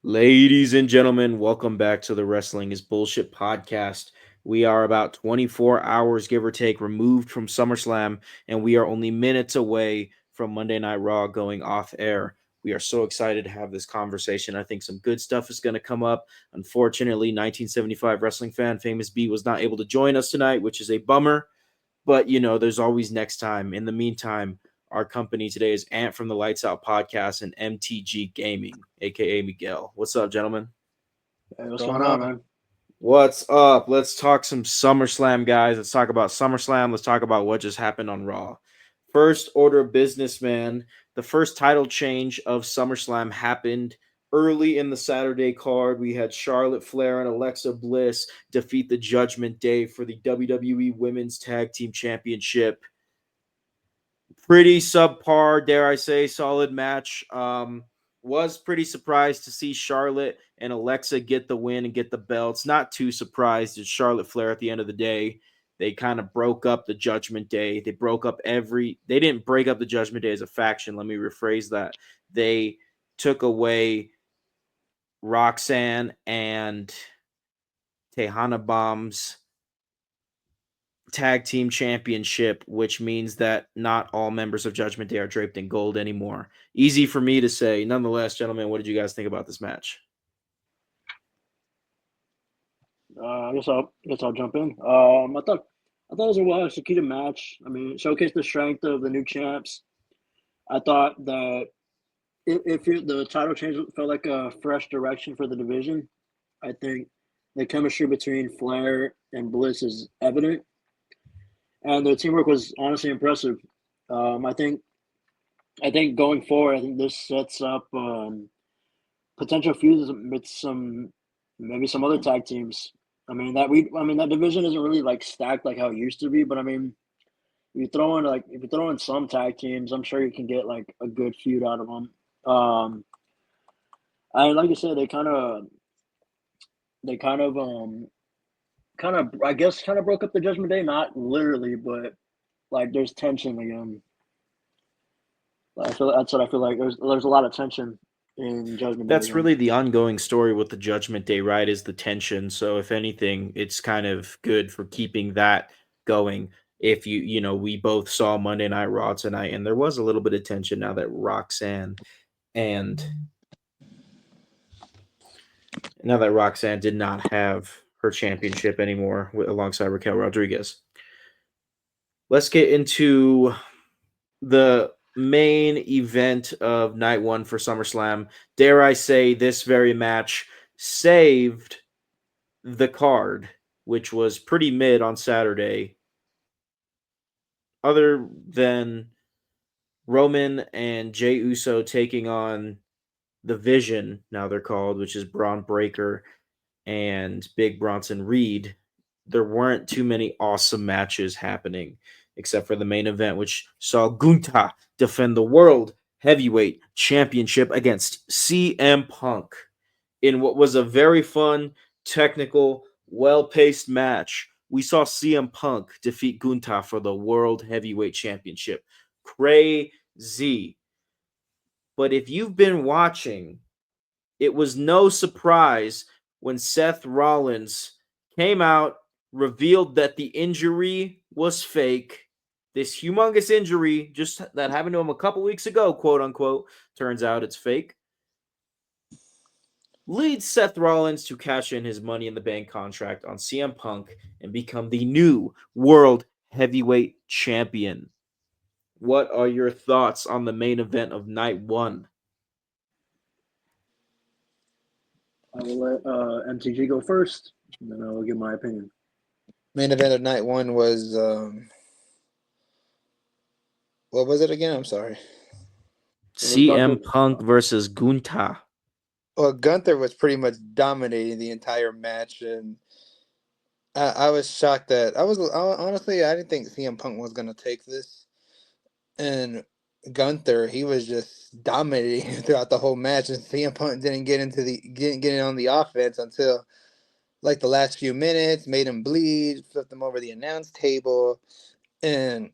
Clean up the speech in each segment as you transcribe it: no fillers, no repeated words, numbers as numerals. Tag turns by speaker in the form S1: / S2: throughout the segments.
S1: Ladies and gentlemen, welcome back to the Wrestling is Bullshit podcast. We are about 24 hours, give or take, removed from SummerSlam, and we are only minutes away from Monday Night Raw going off air. We are so excited to have this conversation. I think some good stuff is going to come up. Unfortunately, 1975 wrestling fan Famous B was not able to join us tonight, which is a bummer. But, there's always next time. In the meantime, our company today is Ant from the Lights Out Podcast and MTG Gaming, aka Miguel. What's up, gentlemen?
S2: Hey, what's
S3: Going
S2: going on,
S3: on?
S2: man?
S1: What's up? Let's talk some SummerSlam, guys. Let's talk about SummerSlam. Let's talk about what just happened on Raw. First order of business, man. The first title change of SummerSlam happened early in the Saturday card. We had Charlotte Flair and Alexa Bliss defeat the Judgment Day for the WWE Women's Tag Team Championship. Pretty subpar, dare I say, solid match. Was pretty surprised to see Charlotte and Alexa get the win and get the belts. Not too surprised. It's Charlotte Flair at the end of the day. They kind of broke up the Judgment Day. They didn't break up the Judgment Day as a faction. Let me rephrase that. They took away Roxanne and Tehana Bomb's tag team championship, which means that not all members of Judgment Day are draped in gold anymore. Easy for me to say. Nonetheless, gentlemen, what did you guys think about this match?
S2: I guess I'll jump in. I thought it was a well executed match. I mean, it showcased the strength of the new champs. I thought that the title change felt like a fresh direction for the division. I think the chemistry between Flair and Bliss is evident, and their teamwork was honestly impressive. Um, I think I think going forward, I think this sets up potential feuds with maybe some other tag teams. I mean that division isn't really like stacked like how it used to be, but I mean if you throw in some tag teams, I'm sure you can get like a good feud out of them. Um, I like I said, they kind of I guess kind of broke up the Judgment Day, not literally, but like there's tension again. I feel that's what I feel like. There's a lot of tension in Judgment Day
S1: That's
S2: again.
S1: really the ongoing story with the Judgment Day, right? Is the tension. So if anything, it's kind of good for keeping that going. If we both saw Monday Night Raw tonight, and there was a little bit of tension now that and Roxanne did not have her championship anymore alongside Raquel Rodriguez. Let's get into the main event of night one for SummerSlam. Dare I say, this very match saved the card, which was pretty mid on Saturday, other than Roman and Jey Uso taking on the Vision, now they're called, which is Braun Breaker and Big Bronson Reed. There weren't too many awesome matches happening, except for the main event, which saw Gunther defend the World Heavyweight Championship against CM Punk in what was a very fun, technical, well paced match. We saw CM Punk defeat Gunther for the World Heavyweight Championship. Crazy. But if you've been watching, it was no surprise when Seth Rollins came out, revealed that the injury was fake. This humongous injury, just that happened to him a couple weeks ago, quote unquote, turns out it's fake. Leads Seth Rollins to cash in his Money in the Bank contract on CM Punk and become the new World Heavyweight Champion. What are your thoughts on the main event of night one?
S2: I will let MTG go first, and then I will give my opinion.
S3: Main event of night one was what was it again? I'm sorry.
S2: It was
S1: CM
S2: Gunther.
S1: Punk versus Gunther.
S3: Well, Gunther was pretty much dominating the entire match, and I was shocked that honestly I didn't think CM Punk was gonna take this, and Gunther he was just dominating throughout the whole match, and CM Punk didn't get in on the offense until like the last few minutes, made him bleed, flipped him over the announce table, and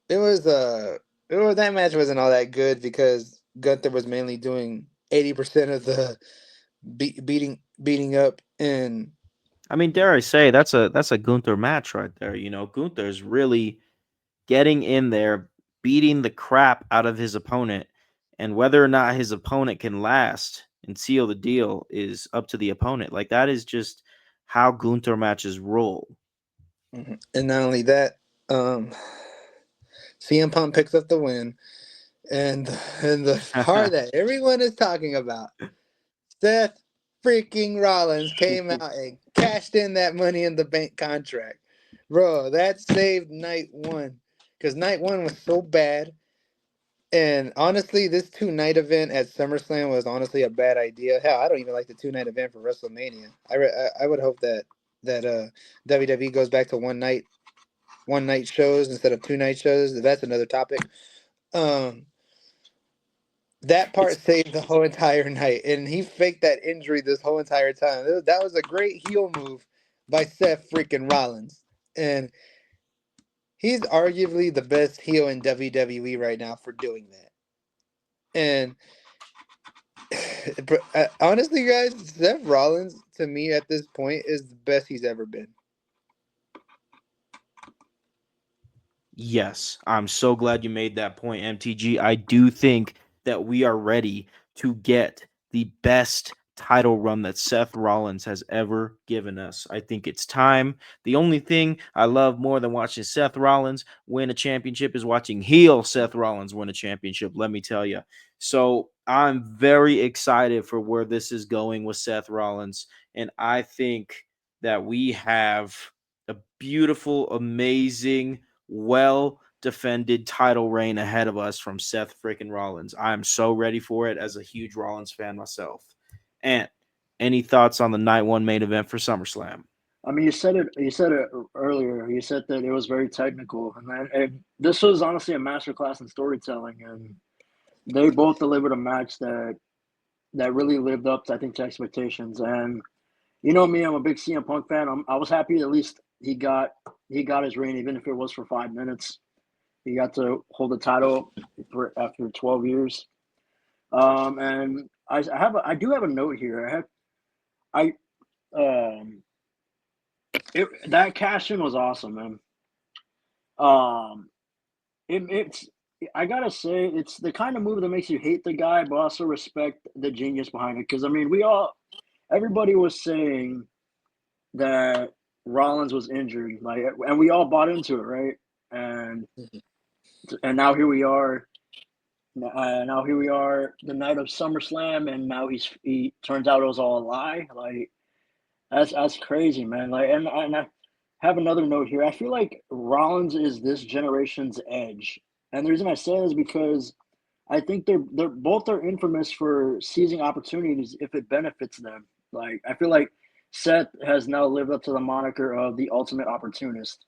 S3: it was that match wasn't all that good because Gunther was mainly doing 80% of the beating up, and
S1: I mean, dare I say that's a Gunther match right there. Gunther's really getting in there, beating the crap out of his opponent, and whether or not his opponent can last and seal the deal is up to the opponent. Like that is just how Gunther matches roll.
S3: and not only that, um, CM Punk picks up the win, and the part that everyone is talking about, Seth freaking Rollins came out and cashed in that Money in the Bank contract. Bro, that saved night one. Because night one was so bad. And honestly, this 2-night event at SummerSlam was honestly a bad idea. Hell, I don't even like the 2-night event for WrestleMania. I would hope that WWE goes back to one night shows instead of 2-night shows. That's another topic. Um, That part
S1: It's
S3: saved the whole entire night, and he faked that injury this whole entire time. That was a great heel move by Seth freaking Rollins, and he's arguably the best heel in WWE right now for doing that. And honestly, guys, Seth Rollins to me at this point is the best he's ever been.
S1: Yes, I'm so glad you made that point, MTG. I do think that we are ready to get the best title run that Seth Rollins has ever given us. I think it's time. The only thing I love more than watching Seth Rollins win a championship is watching heel Seth Rollins win a championship, let me tell you. So I'm very excited for where this is going with Seth Rollins. And I think that we have a beautiful, amazing, well defended title reign ahead of us from Seth freaking Rollins. I'm so ready for it as a huge Rollins fan myself. And any thoughts on the night one main event for SummerSlam?
S2: I mean, you said it. You said it earlier. You said that it was very technical, and this was honestly a masterclass in storytelling. And they both delivered a match that really lived up, to, I think, to expectations. And you know me, I'm a big CM Punk fan. I was happy at least he got his reign, even if it was for 5 minutes. He got to hold the title after 12 years. And I do have a note here. Um, that cash in was awesome, man. Um, it's I gotta say it's the kind of move that makes you hate the guy, but also respect the genius behind it. Because I mean, everybody was saying that Rollins was injured, like, and we all bought into it, right? And and now here we are. Now here we are, the night of SummerSlam, and now he turns out it was all a lie. Like that's crazy, man. Like, and I have another note here. I feel like Rollins is this generation's edge, and the reason I say is because I think they're both are infamous for seizing opportunities if it benefits them. Like I feel like Seth has now lived up to the moniker of the ultimate opportunist.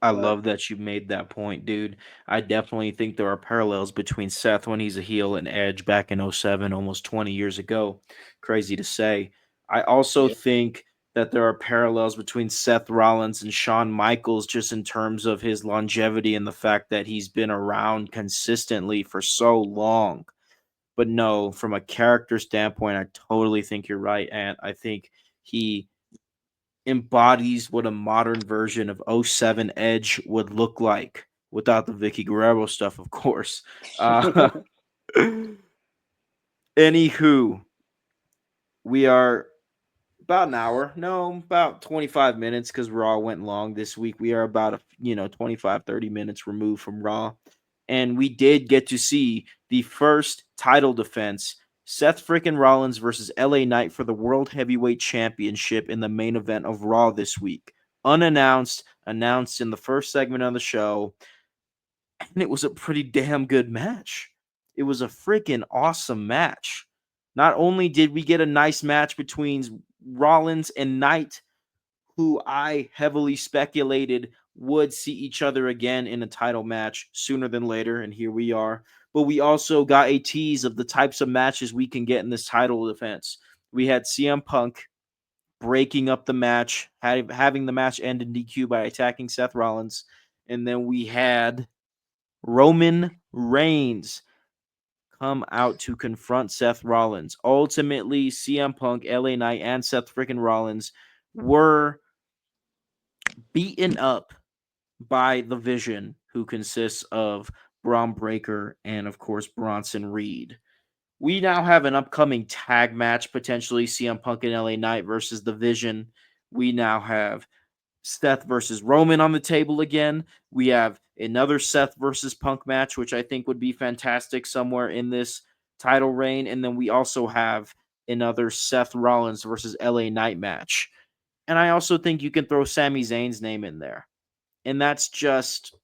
S1: I
S2: But
S1: love that you made that point, dude. I definitely think there are parallels between Seth when he's a heel and Edge back in '07, almost 20 years ago. Crazy to say. I also
S3: Yeah.
S1: think that there are parallels between Seth Rollins and Shawn Michaels just in terms of his longevity and the fact that he's been around consistently for so long. But no, from a character standpoint, I totally think you're right, and I think he embodies what a modern version of '07 Edge would look like without the Vicky Guerrero stuff, of course. Uh, anywho, we are about an hour. No, about 25 minutes because Raw went long this week. We are about, 25, 30 minutes removed from Raw. And we did get to see the first title defense, Seth freaking Rollins versus LA Knight for the World Heavyweight Championship in the main event of Raw this week. Unannounced, announced in the first segment of the show. And it was a pretty damn good match. It was a freaking awesome match. Not only did we get a nice match between Rollins and Knight, who I heavily speculated would see each other again in a title match sooner than later, and here we are. But we also got a tease of the types of matches we can get in this title defense. We had CM Punk breaking up the match, having the match end in DQ by attacking Seth Rollins, and then we had Roman Reigns come out to confront Seth Rollins. Ultimately, CM Punk, LA Knight, and Seth freaking Rollins were beaten up by the Vision, who consists of Braun Breaker and, of course, Bronson Reed. We now have an upcoming tag match, potentially CM Punk and LA Knight versus the Vision. We now have Seth versus Roman on the table again. We have another Seth versus Punk match, which I think would be fantastic somewhere in this title reign. And then we also have another Seth Rollins versus LA Knight match. And I also think you can throw Sami Zayn's name in there. And that's just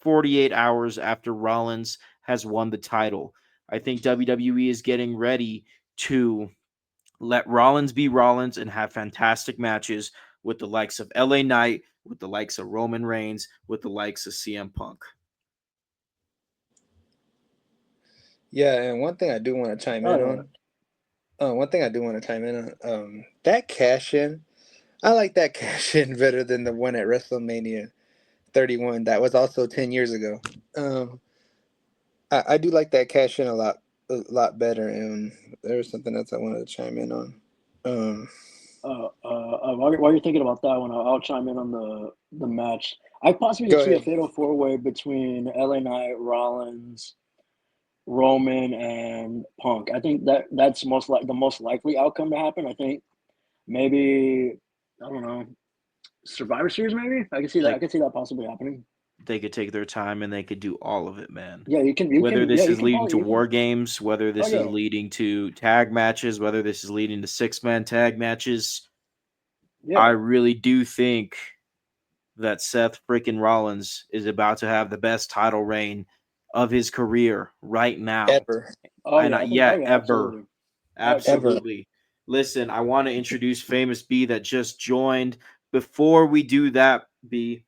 S1: 48 hours after Rollins has won the title. I think WWE is getting ready to let Rollins be Rollins and have fantastic matches with the likes of LA Knight, with the likes of Roman Reigns, with the likes of CM Punk.
S3: Yeah, and one thing I do want to chime in on, that cash in, I like that cash in better than the one at WrestleMania 31. That was also 10 years ago. I do like that cash in a lot better. And there was something else I wanted to chime in on.
S2: While you're thinking about that one, I'll chime in on the match. I possibly
S3: Go
S2: could see a
S3: ahead.
S2: fatal four-way between LA Knight, Rollins, Roman, and Punk. I think that's the most likely outcome to happen. I think maybe, I don't know, Survivor Series. Maybe I can see that. I
S1: Like,
S2: can see that possibly happening.
S1: they could take their time and they could do all of it, man.
S2: Yeah,
S1: Whether
S2: yeah,
S1: this
S2: you
S1: is
S2: can
S1: leading
S2: probably
S1: to
S2: you can.
S1: war games, whether
S2: Oh
S1: this is
S2: yeah,
S1: leading to tag matches, whether this is leading to six-man tag matches,
S2: yeah.
S1: I really do think that Seth freaking Rollins is about to have the best title reign of his career right now.
S3: Ever.
S2: Oh
S1: And
S2: yeah, I think. Oh
S1: yeah,
S2: yeah,
S1: ever.
S2: absolutely. Oh,
S3: Ever.
S2: absolutely.
S1: Absolutely. Listen, I want to introduce Famous B that just joined. Before we do that, B,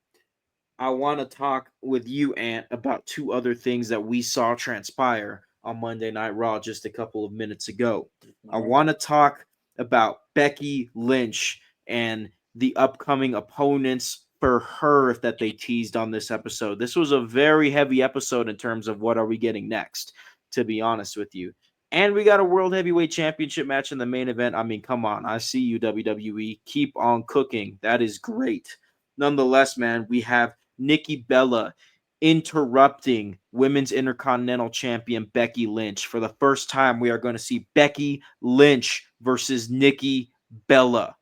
S1: I want to talk with you, Ant, about two other things that we saw transpire on Monday Night Raw just a couple of minutes ago. I
S2: All right.
S1: want to talk about Becky Lynch and the upcoming opponents for her that they teased on this episode. This was a very heavy episode in terms of what are we getting next, to be honest with you. And we got a World Heavyweight Championship match in the main event. I mean, come on. I see you, WWE. Keep on cooking. That is great. Nonetheless, man, we have Nikki Bella interrupting Women's Intercontinental Champion Becky Lynch. For the first time, we are going to see Becky Lynch versus Nikki Bella.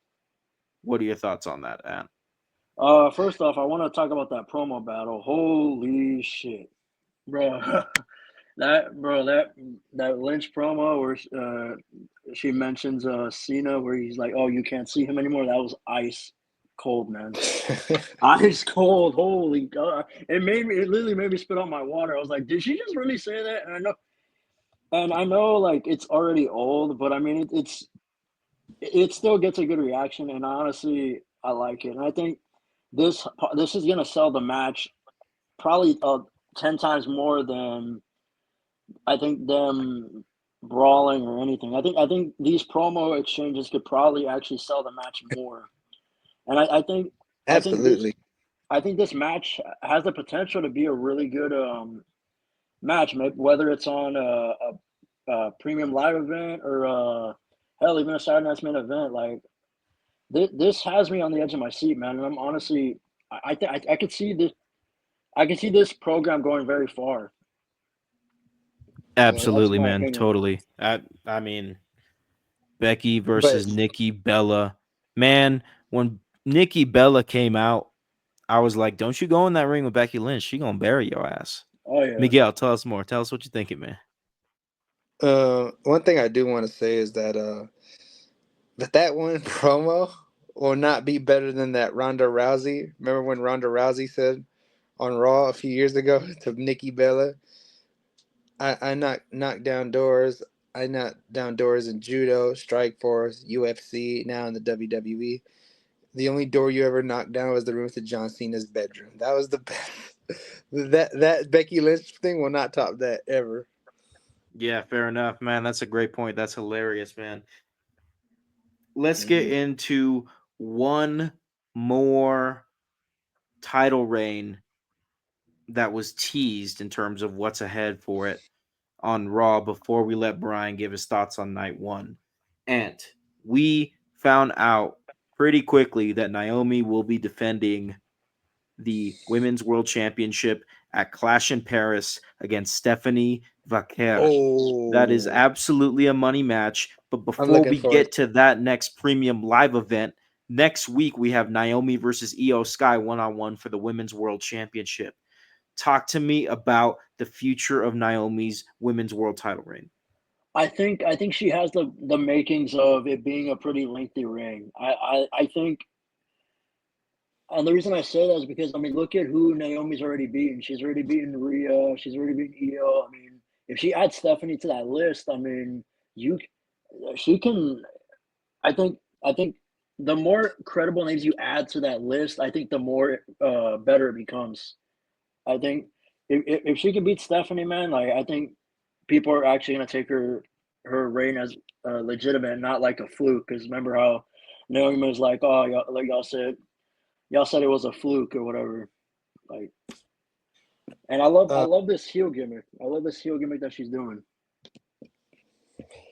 S1: What are your thoughts on that, Ann?
S2: First off, I want to talk about that promo battle. Holy shit, bro! that Lynch promo where she mentions Cena, where he's like, "Oh, you can't see him anymore." That was ice cold, man. Ice cold. Holy God! It literally made me spit out my water. I was like, "Did she just really say that?" And I know, like it's already old, but I mean, it still gets a good reaction, and honestly, I like it. And I think this is gonna sell the match probably 10 times more than I think them brawling or anything. I think these promo exchanges could probably actually sell the match more. And I think this
S3: Absolutely.
S2: I think this match has the potential to be a really good match, maybe whether it's on a premium live event or hell even a Saturday Night's main event. Like this has me on the edge of my seat, man. And I'm honestly, I could see this. I can see this program going very far. So that's
S1: Absolutely,
S2: my
S1: man.
S2: opinion.
S1: Totally. I mean, Becky
S3: But
S1: versus Nikki Bella. Man, when Nikki Bella came out, I was like, don't you go in that ring with Becky Lynch. She going to bury your ass.
S2: Oh yeah.
S1: Miguel, tell us more. Tell us what you thinking, man.
S3: one thing I do want to say is that that one promo will not be better than that Ronda Rousey. Remember when Ronda Rousey said on Raw a few years ago to Nikki Bella, I knock down doors. I knock down doors in judo, strike force, UFC, now in the WWE. The only door you ever knocked down was the room to John Cena's bedroom. That was the best. That Becky Lynch thing will not top that ever.
S1: Yeah, fair enough, man. That's a great point. That's hilarious, man. Let's get
S3: Mhm.
S1: into one more title reign that was teased in terms of what's ahead for it. on Raw before we let Brian give his thoughts on night one. And we found out pretty quickly that Naomi will be defending the Women's World Championship at Clash in Paris against Stephanie Vaquer. That is
S3: Oh,
S1: absolutely a money match. But
S3: I'm
S1: before
S3: looking
S1: we
S3: forward.
S1: get to that next premium live event, next week we have Naomi versus Io Sky one-on-one for the Women's World Championship. Talk to me about the future of Naomi's Women's World title reign.
S2: I think she has the makings of it being a pretty lengthy reign. I think, and the reason I say that is because I mean, look at who Naomi's already beaten. She's already beaten Rhea. She's already beaten Io. I mean, if she adds Stephanie to that list, I mean, you, she can. I think the more credible names you add to that list, I think the more better it becomes. I think if she can beat Stephanie, man, like I think people are actually gonna take her reign as legitimate, not like a fluke. Because remember how Naomi was like, "Oh, y'all, like y'all said it was a fluke or whatever." Like, and I
S3: Uh,
S2: love this heel gimmick. I love this heel gimmick that she's doing.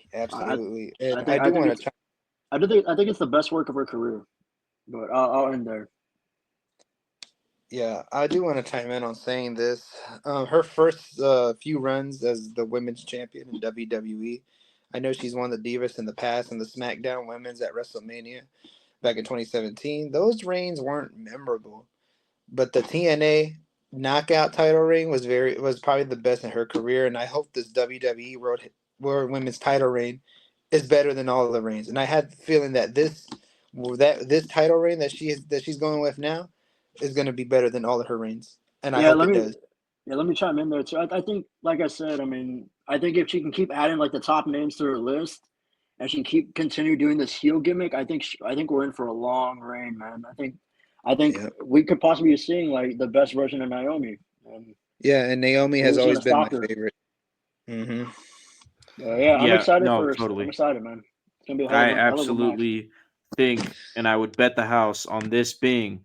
S2: I
S3: absolutely,
S2: I
S3: and I
S2: think I
S3: do
S2: think
S3: want
S2: it's
S3: to.
S2: I think it's the best work of her career. But I'll end there.
S3: Yeah, I do want to chime in on saying this. Her first few runs as the women's champion in WWE. I know she's won the Divas in the past and the SmackDown Women's at WrestleMania back in 2017. Those reigns weren't memorable, but the TNA knockout title reign was probably the best in her career. And I hope this WWE World Women's title reign is better than all of the reigns. And I had the feeling that this title reign that she's going with now is going to be better than all of her reigns, and I
S2: Yeah,
S3: hope it does.
S2: let me chime in there too. I think, like I said, I mean, I think if she can keep adding like the top names to her list, and she can continue doing this heel gimmick, I think we're in for a long reign, man. I think
S3: Yeah,
S2: we could possibly be seeing like the best version of Naomi, and
S3: yeah, and Naomi has
S2: who's
S3: always
S2: gonna
S3: been my
S2: stop her?
S3: favorite. Hmm.
S2: Yeah, I'm
S1: Yeah,
S2: excited
S1: no,
S2: for. I'm
S1: totally.
S2: excited, man. It's gonna be a
S1: I
S2: hell of a match.
S1: absolutely think, and I would bet the house on this being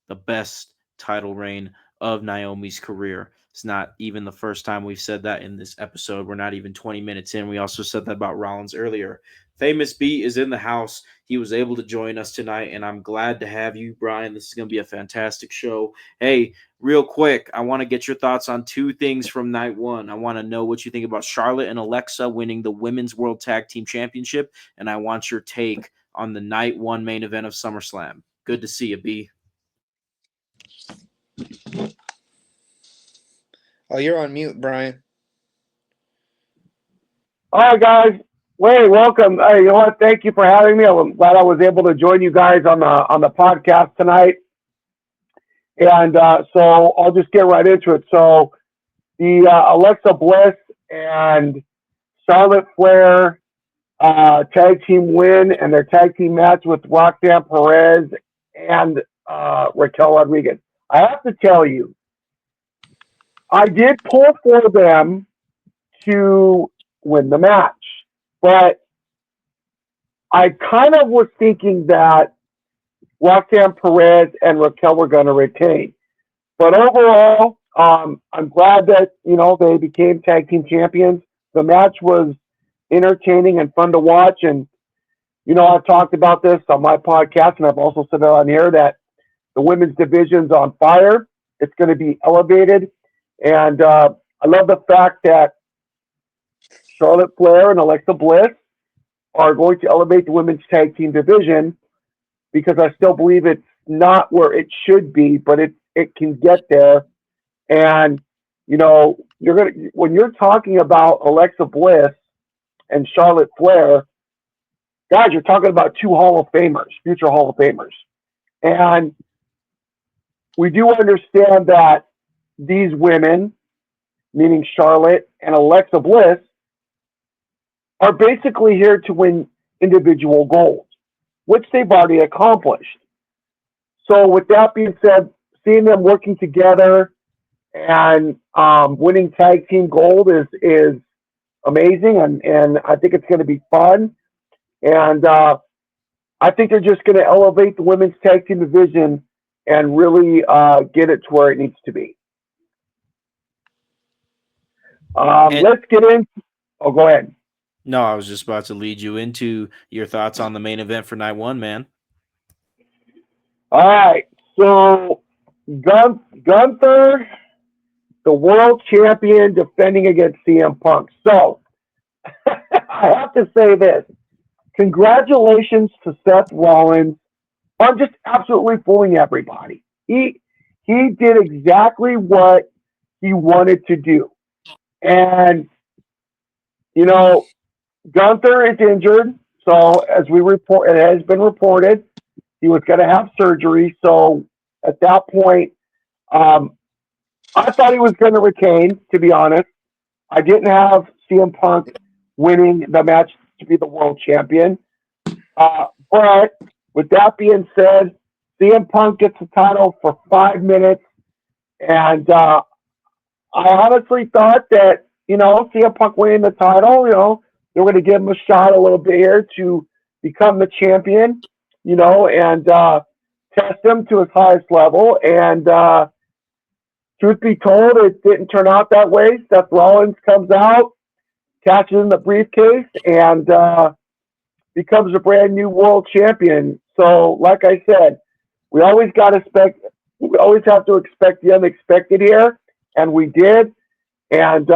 S1: the best title reign of Naomi's career. It's not even the first time we've said that in this episode. We're not even 20 minutes in. We also said that about Rollins earlier. Famous B is in the house. He was able to join us tonight, and I'm glad to have you, Brian. This is going to be a fantastic show. Hey, real quick, I want to get your thoughts on two things from night one. I want to know what you think about Charlotte and Alexa winning the Women's World Tag Team Championship, and I want your take on the night one main event of SummerSlam. Good to see you, B.
S3: Oh, you're on mute, Brian.
S4: All right, guys. Wait, welcome. Hey, you know what? Thank you for having me. I'm glad I was able to join you guys on the podcast tonight. And so I'll just get right into it. So the Alexa Bliss and Charlotte Flair tag team win and their tag team match with Roxanne Perez and Raquel Rodriguez. I have to tell you, I did pull for them to win the match, but I kind of was thinking that Roxanne Perez and Raquel were going to retain. But overall, I'm glad that, they became tag team champions. The match was entertaining and fun to watch. And, I've talked about this on my podcast, and I've also said it on here that the women's division's on fire. It's going to be elevated. And I love the fact that Charlotte Flair and Alexa Bliss are going to elevate the women's tag team division because I still believe it's not where it should be, but it can get there. And when you're talking about Alexa Bliss and Charlotte Flair, guys, you're talking about two Hall of Famers, future Hall of Famers. And we do understand that these women, meaning Charlotte and Alexa Bliss, are basically here to win individual gold, which they've already accomplished. So with that being said, seeing them working together and winning tag team gold is amazing, and I think it's going to be fun. And I think they're just going to elevate the women's tag team division and really get it to where it needs to be. Let's get in. Oh, go ahead.
S1: No, I was just about to lead you into your thoughts on the main event for night one, man.
S4: All right. So, Gunther, the world champion, defending against CM Punk. So, I have to say this. Congratulations to Seth Rollins on just absolutely fooling everybody. He did exactly what he wanted to do. And, you know, Gunther is injured. So as it has been reported, he was going to have surgery. So at that point, I thought he was going to retain, to be honest. I didn't have CM Punk winning the match to be the world champion. But with that being said, CM Punk gets the title for 5 minutes. And I honestly thought that, CM Punk winning the title, they were going to give him a shot a little bit here to become the champion, and test him to his highest level. And truth be told, it didn't turn out that way. Seth Rollins comes out, catches in the briefcase, and becomes a brand new world champion. So, like I said, we always have to expect the unexpected here, and we did. And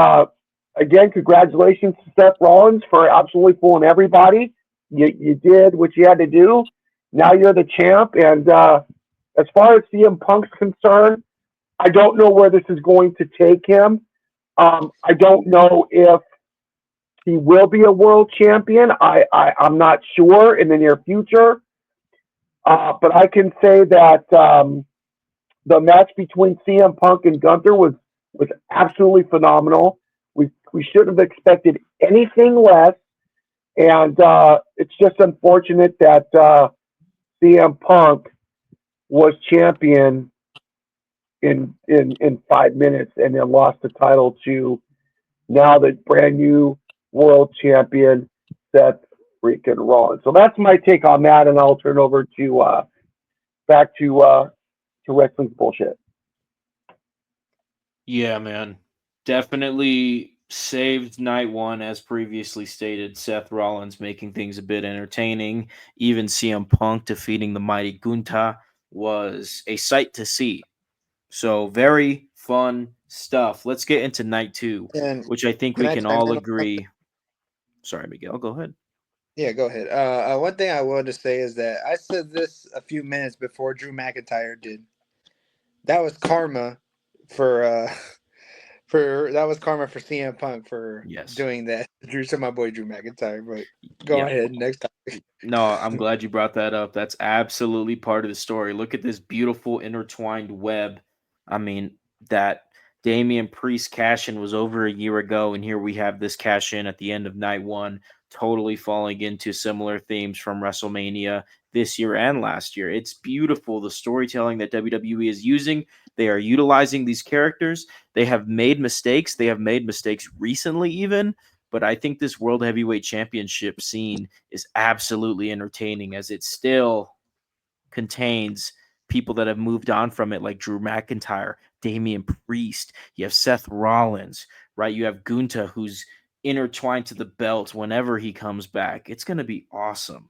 S4: again, congratulations to Seth Rollins for absolutely fooling everybody. You did what you had to do. Now you're the champ. And as far as CM Punk's concerned, I don't know where this is going to take him. I don't know if he will be a world champion. I'm not sure in the near future. But I can say that the match between CM Punk and Gunther was absolutely phenomenal. We shouldn't have expected anything less. And it's just unfortunate that CM Punk was champion in 5 minutes and then lost the title to now the brand new world champion Seth freaking Rollins. So that's my take on that, and I'll turn over to back to wrestling's bullshit.
S1: Yeah, man. Definitely saved night one, as previously stated. Seth Rollins making things a bit entertaining. Even CM Punk defeating the mighty Gunta was a sight to see. So, very fun stuff. Let's get into night two,
S3: And
S1: which I think
S3: can
S1: we
S3: I
S1: can
S3: chime
S1: all
S3: in on something?
S1: agree. Sorry, Miguel, go ahead.
S3: Yeah, go ahead. One thing I wanted to say is that I said this a few minutes before Drew McIntyre did. That was karma for that was karma for CM Punk for
S1: Yes.
S3: doing that. Drew to my boy Drew McIntyre, but go
S1: Yeah.
S3: ahead next time.
S1: No, I'm glad you brought that up. That's absolutely part of the story. Look at this beautiful intertwined web. I mean, that Damian Priest cash in was over a year ago, and here we have this cash in at the end of night one, totally falling into similar themes from WrestleMania this year and last year. It's beautiful, the storytelling that WWE is using. They are utilizing these characters. They have made mistakes. They have made mistakes recently, even. But I think this World Heavyweight Championship scene is absolutely entertaining, as it still contains people that have moved on from it, like Drew McIntyre, Damian Priest. You have Seth Rollins, right? You have Gunta, who's intertwined to the belt whenever he comes back. It's going to be awesome.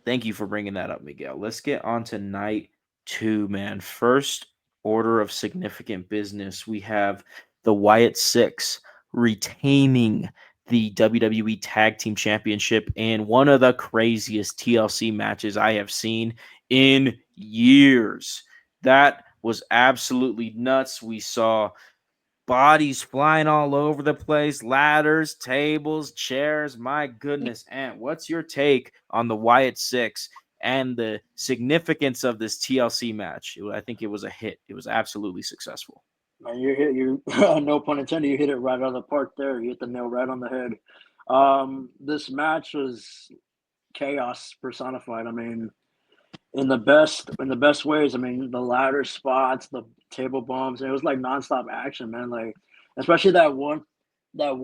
S1: Thank you for bringing that up, Miguel. Let's get on to night two, man. First order of significant business. We have the Wyatt Six retaining the WWE Tag Team Championship in one of the craziest TLC matches I have seen in years. That was absolutely nuts. We saw bodies flying all over the place, ladders, tables, chairs. My goodness, Ant, what's your take on the Wyatt Six and the significance of this TLC match? I think it was a hit. It was absolutely successful.
S2: Man, you no pun intended, you hit it right out of the park there. You hit the nail right on the head. This match was chaos personified. I mean, in the best ways. I mean, the ladder spots, the table bumps, and it was like nonstop action, man. Like, especially that one where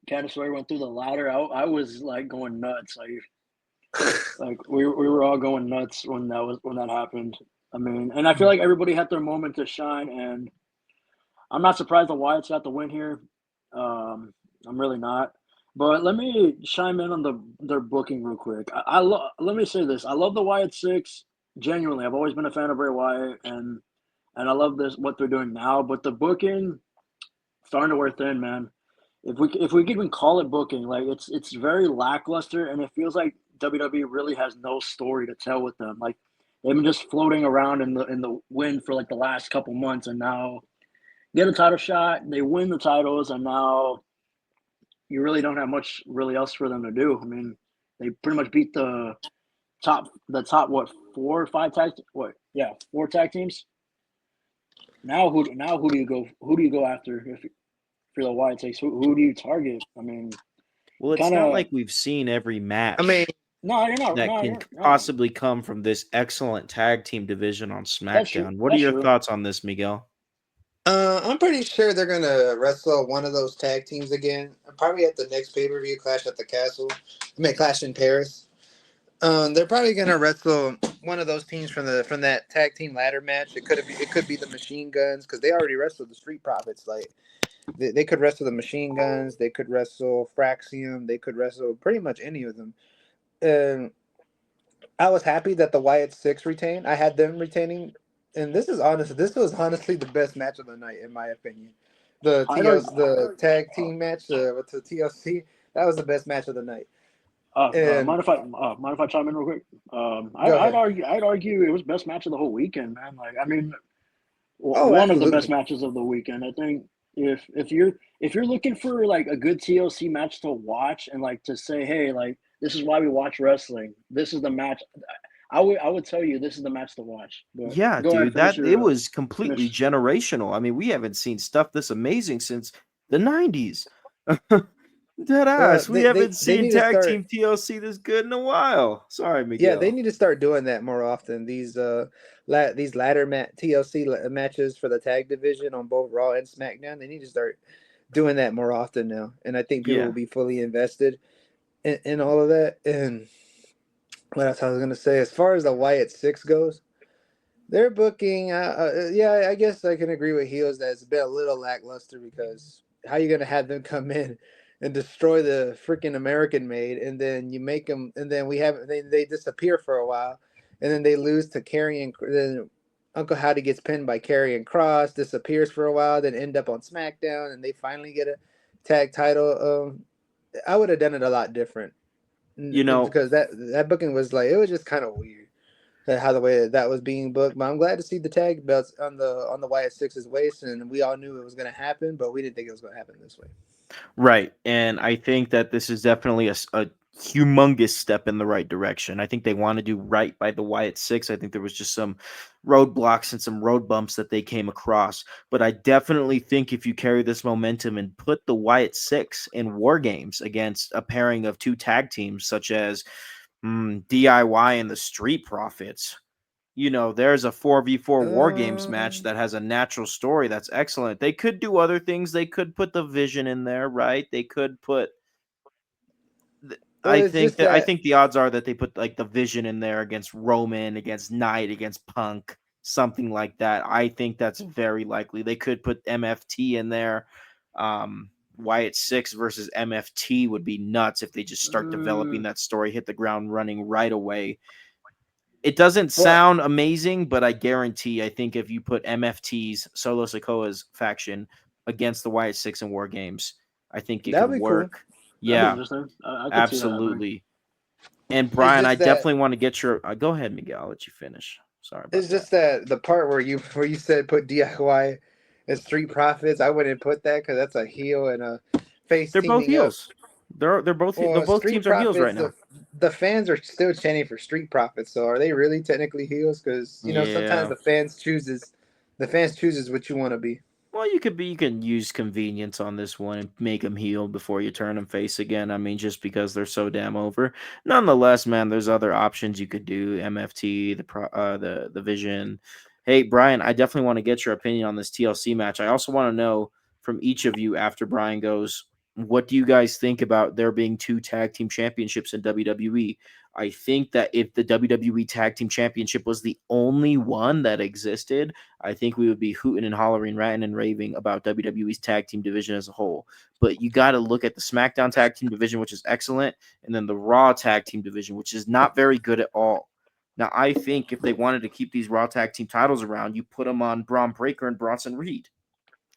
S2: Candice LeRae went through the ladder. I was like going nuts. Like we were all going nuts when that happened. I mean, and I feel like everybody had their moment to shine, and I'm not surprised the Wyatts got the win here. I'm really not. But let me chime in on their booking real quick. Let me say this. I love the Wyatt Six. Genuinely, I've always been a fan of Bray Wyatt, and I love this what they're doing now. But the booking starting to wear thin, man. If we could even call it booking, like it's very lackluster, and it feels like WWE really has no story to tell with them. Like they've been just floating around in the wind for like the last couple months, and now get a title shot, they win the titles, and now you really don't have much really else for them to do. I mean, they pretty much beat the top what 4 tag teams. Now who do you go after if for the Wyatt takes? Who do you target? I mean,
S1: Well, it's
S2: kind
S1: not
S2: of
S1: like we've seen every match
S3: I mean,
S2: no, you're not.
S1: that
S2: No,
S1: can
S2: you're no.
S1: possibly come from this excellent tag team division on
S2: That's true.
S1: SmackDown. What are
S2: That's
S1: your
S2: true.
S1: thoughts on this, Miguel?
S3: I'm pretty sure they're gonna wrestle one of those tag teams again. Probably at the next pay-per-view, Clash at the Castle. I mean, Clash in Paris. They're probably gonna wrestle one of those teams from that tag team ladder match. It could be the Machine Guns because they already wrestled the Street Profits. Like they could wrestle the Machine Guns. They could wrestle Fraxium. They could wrestle pretty much any of them. And I was happy that the Wyatt Six retained. I had them retaining, and this is honest. This was honestly the best match of the night, in my opinion. The
S2: I'd argue.
S3: TLC, the tag team match with the TLC, that was the best match of the night.
S2: Mind
S3: And
S2: if I chime in real quick?
S3: go
S2: I'd
S3: ahead.
S2: argue it was best match of the whole weekend, man. Like, I mean,
S3: Oh,
S2: one of the best
S3: absolutely.
S2: matches of the weekend. I think if you're looking for like a good TLC match to watch and like to say, hey, like this is why we watch wrestling. This is the match. I would tell you this is the match to watch. But
S1: Yeah,
S2: go ahead,
S1: dude,
S2: finish
S1: that it
S2: your
S1: was completely
S2: finish.
S1: generational. I mean, we haven't seen stuff this amazing since the 90s. Dead
S3: Well,
S1: ass. We haven't
S3: they
S1: seen
S3: need to
S1: tag
S3: start.
S1: team TLC this good in a while. Sorry,
S3: Yeah, they
S1: Miguel.
S3: need to start doing that more often. These ladder TLC matches for the tag division on both Raw and SmackDown. They need to start doing that more often now, and I think people will
S1: Yeah.
S3: be fully invested in all of that. And what else I was gonna say, as far as the Wyatt Six goes, their booking, yeah, I guess I can agree with Heels that it's been a little lackluster because how you gonna have them come in and destroy the freaking American made, and then you make them, and then they disappear for a while, and then they lose to Karrion. Then Uncle Howdy gets pinned by Karrion Cross, disappears for a while, then end up on SmackDown, and they finally get a tag title. I would have done it a lot different
S1: You know,
S3: because that booking was like it was just kind of weird how the way that was being booked. But I'm glad to see the tag belts on the Wyatt Six's waist, and we all knew it was going to happen, but we didn't think it was going to happen this way.
S1: right. And I think that this is definitely a humongous step in the right direction. I think they want to do right by the Wyatt Six. I think there was just some roadblocks and some road bumps that they came across. But I definitely think if you carry this momentum and put the Wyatt Six in war games against a pairing of two tag teams, such as DIY and the Street Profits, there's a 4v4 war games match
S3: Um,
S1: that has a natural story that's excellent. They could do other things. They could put the Vision in there, right? They could put
S3: but
S1: I
S3: it's
S1: think
S3: just
S1: that I
S3: that
S1: think the odds are that they put like the Vision in there against Roman, against Knight, against Punk, something like that. I think that's very likely. They could put MFT in there. Wyatt Six versus MFT would be nuts if they just start developing
S2: Mm,
S1: that story, hit the ground running right away. It doesn't
S2: but
S1: sound amazing, but I guarantee I think if you put MFT's Solo Sikoa's faction against the Wyatt Six in War Games, I think it could
S3: that'd be cool.
S1: work.
S2: that'd be
S1: Yeah,
S2: interesting. I could see that happening.
S1: absolutely. And
S3: It's
S1: Brian, I
S3: just that
S1: definitely want to get your go ahead, Miguel. I'll let you finish. Sorry
S3: it's
S1: about that.
S3: just that the part where you said put DIY and Street Profits, I wouldn't put that because that's a heel and a face
S1: They're both
S3: teaming up.
S1: heels. They're
S3: Well,
S1: both
S3: Street
S1: teams are heels right
S3: Profits,
S1: now.
S3: the fans are still chanting for Street Profits. So are they really technically heels? Because sometimes
S1: Yeah.
S3: the fans chooses what you want to be.
S1: Well, you can use convenience on this one and make them heel before you turn them face again. I mean, just because they're so damn over. Nonetheless, man, there's other options you could do. MFT, the Vision. Hey, Brian, I definitely want to get your opinion on this TLC match. I also want to know from each of you after Brian goes, what do you guys think about there being two tag team championships in WWE? I think that if the WWE Tag Team Championship was the only one that existed, I think we would be hooting and hollering, ranting and raving about WWE's tag team division as a whole. But you got to look at the SmackDown Tag Team division, which is excellent, and then the Raw Tag Team division, which is not very good at all. Now, I think if they wanted to keep these Raw Tag Team titles around, you put them on Braun Breaker and Bronson Reed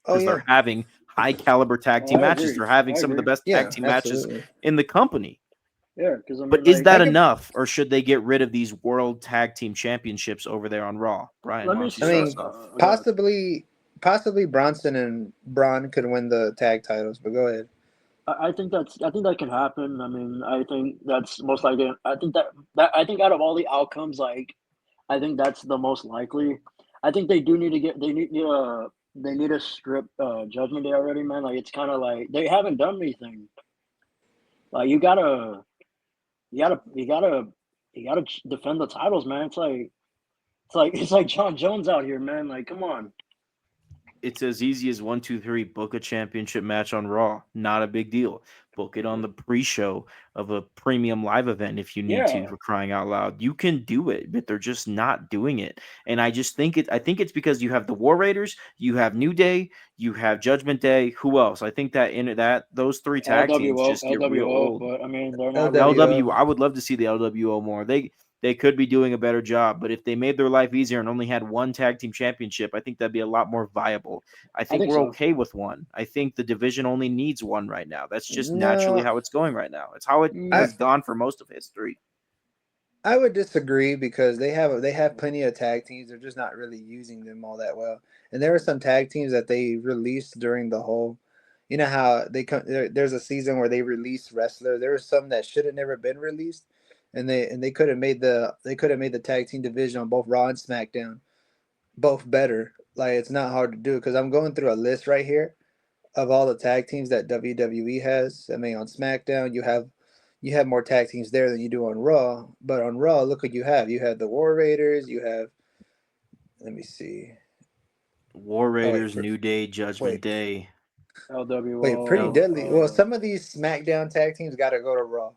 S3: Oh
S1: because
S3: yeah,
S1: they're having high caliber tag
S2: Oh,
S1: team
S2: I
S1: matches.
S2: agree.
S1: They're having
S2: I
S1: some of the
S2: agree.
S1: best tag
S3: yeah,
S1: team matches
S3: absolutely.
S1: in the company.
S2: Yeah, because I
S1: But
S2: mean,
S1: is
S2: like,
S1: that
S3: I can.
S1: enough, or should they get rid of these World Tag Team Championships over there on Raw? Brian,
S2: let
S1: why
S2: me.
S1: don't you
S3: I
S1: start
S3: mean,
S1: us off?
S2: Go ahead.
S3: possibly Bronson and Braun could win the tag titles, but go ahead.
S2: I think that can happen. I mean, I think that's most likely. I think that I think out of all the outcomes, like I think that's the most likely. I think they do need to get they need to strip Judgment Day already, man. Like it's kind of like they haven't done anything. Like you gotta defend the titles, man. It's like John Jones out here, man. Like come on.
S1: It's as easy as 1, 2, 3. Book a championship match on Raw. Not a big deal. Book it on the pre-show of a premium live event if you need to.
S2: Yeah,
S1: For crying out loud, you can do it, but they're just not doing it. And I just think it. I think it's because you have the War Raiders, you have New Day, you have Judgment Day. Who else? I think that in that those three tag teams just get real
S2: LWO,
S1: old.
S2: but I mean they're not really.
S3: LWO.
S1: LW, I would love to see the LWO more. They could be doing a better job, but if they made their life easier and only had one tag team championship, I think that'd be a lot more viable. I
S2: I
S1: think
S2: think
S1: we're
S2: so.
S1: okay with one. I think the division only needs one right now. That's just naturally
S3: No,
S1: how it's going right now. It's how it
S3: I
S1: has gone for most of history.
S3: I would disagree because they have plenty of tag teams. They're just not really using them all that well. And there were some tag teams that they released during the whole. You know how there's a season where they release wrestlers. There were some that should have never been released, and they could have made the tag team division on both Raw and SmackDown both better. Like it's not hard to do because I'm going through a list right here of all the tag teams that WWE has. I mean, on SmackDown, you have more tag teams there than you do on Raw. But on Raw, look what you have. You have the War Raiders. You have. Let me see.
S1: War
S3: Oh wait,
S1: Raiders, New Day, Judgment
S3: wait,
S1: Day.
S3: Pretty
S1: L-
S3: deadly. Well, some of these SmackDown tag teams got to go to Raw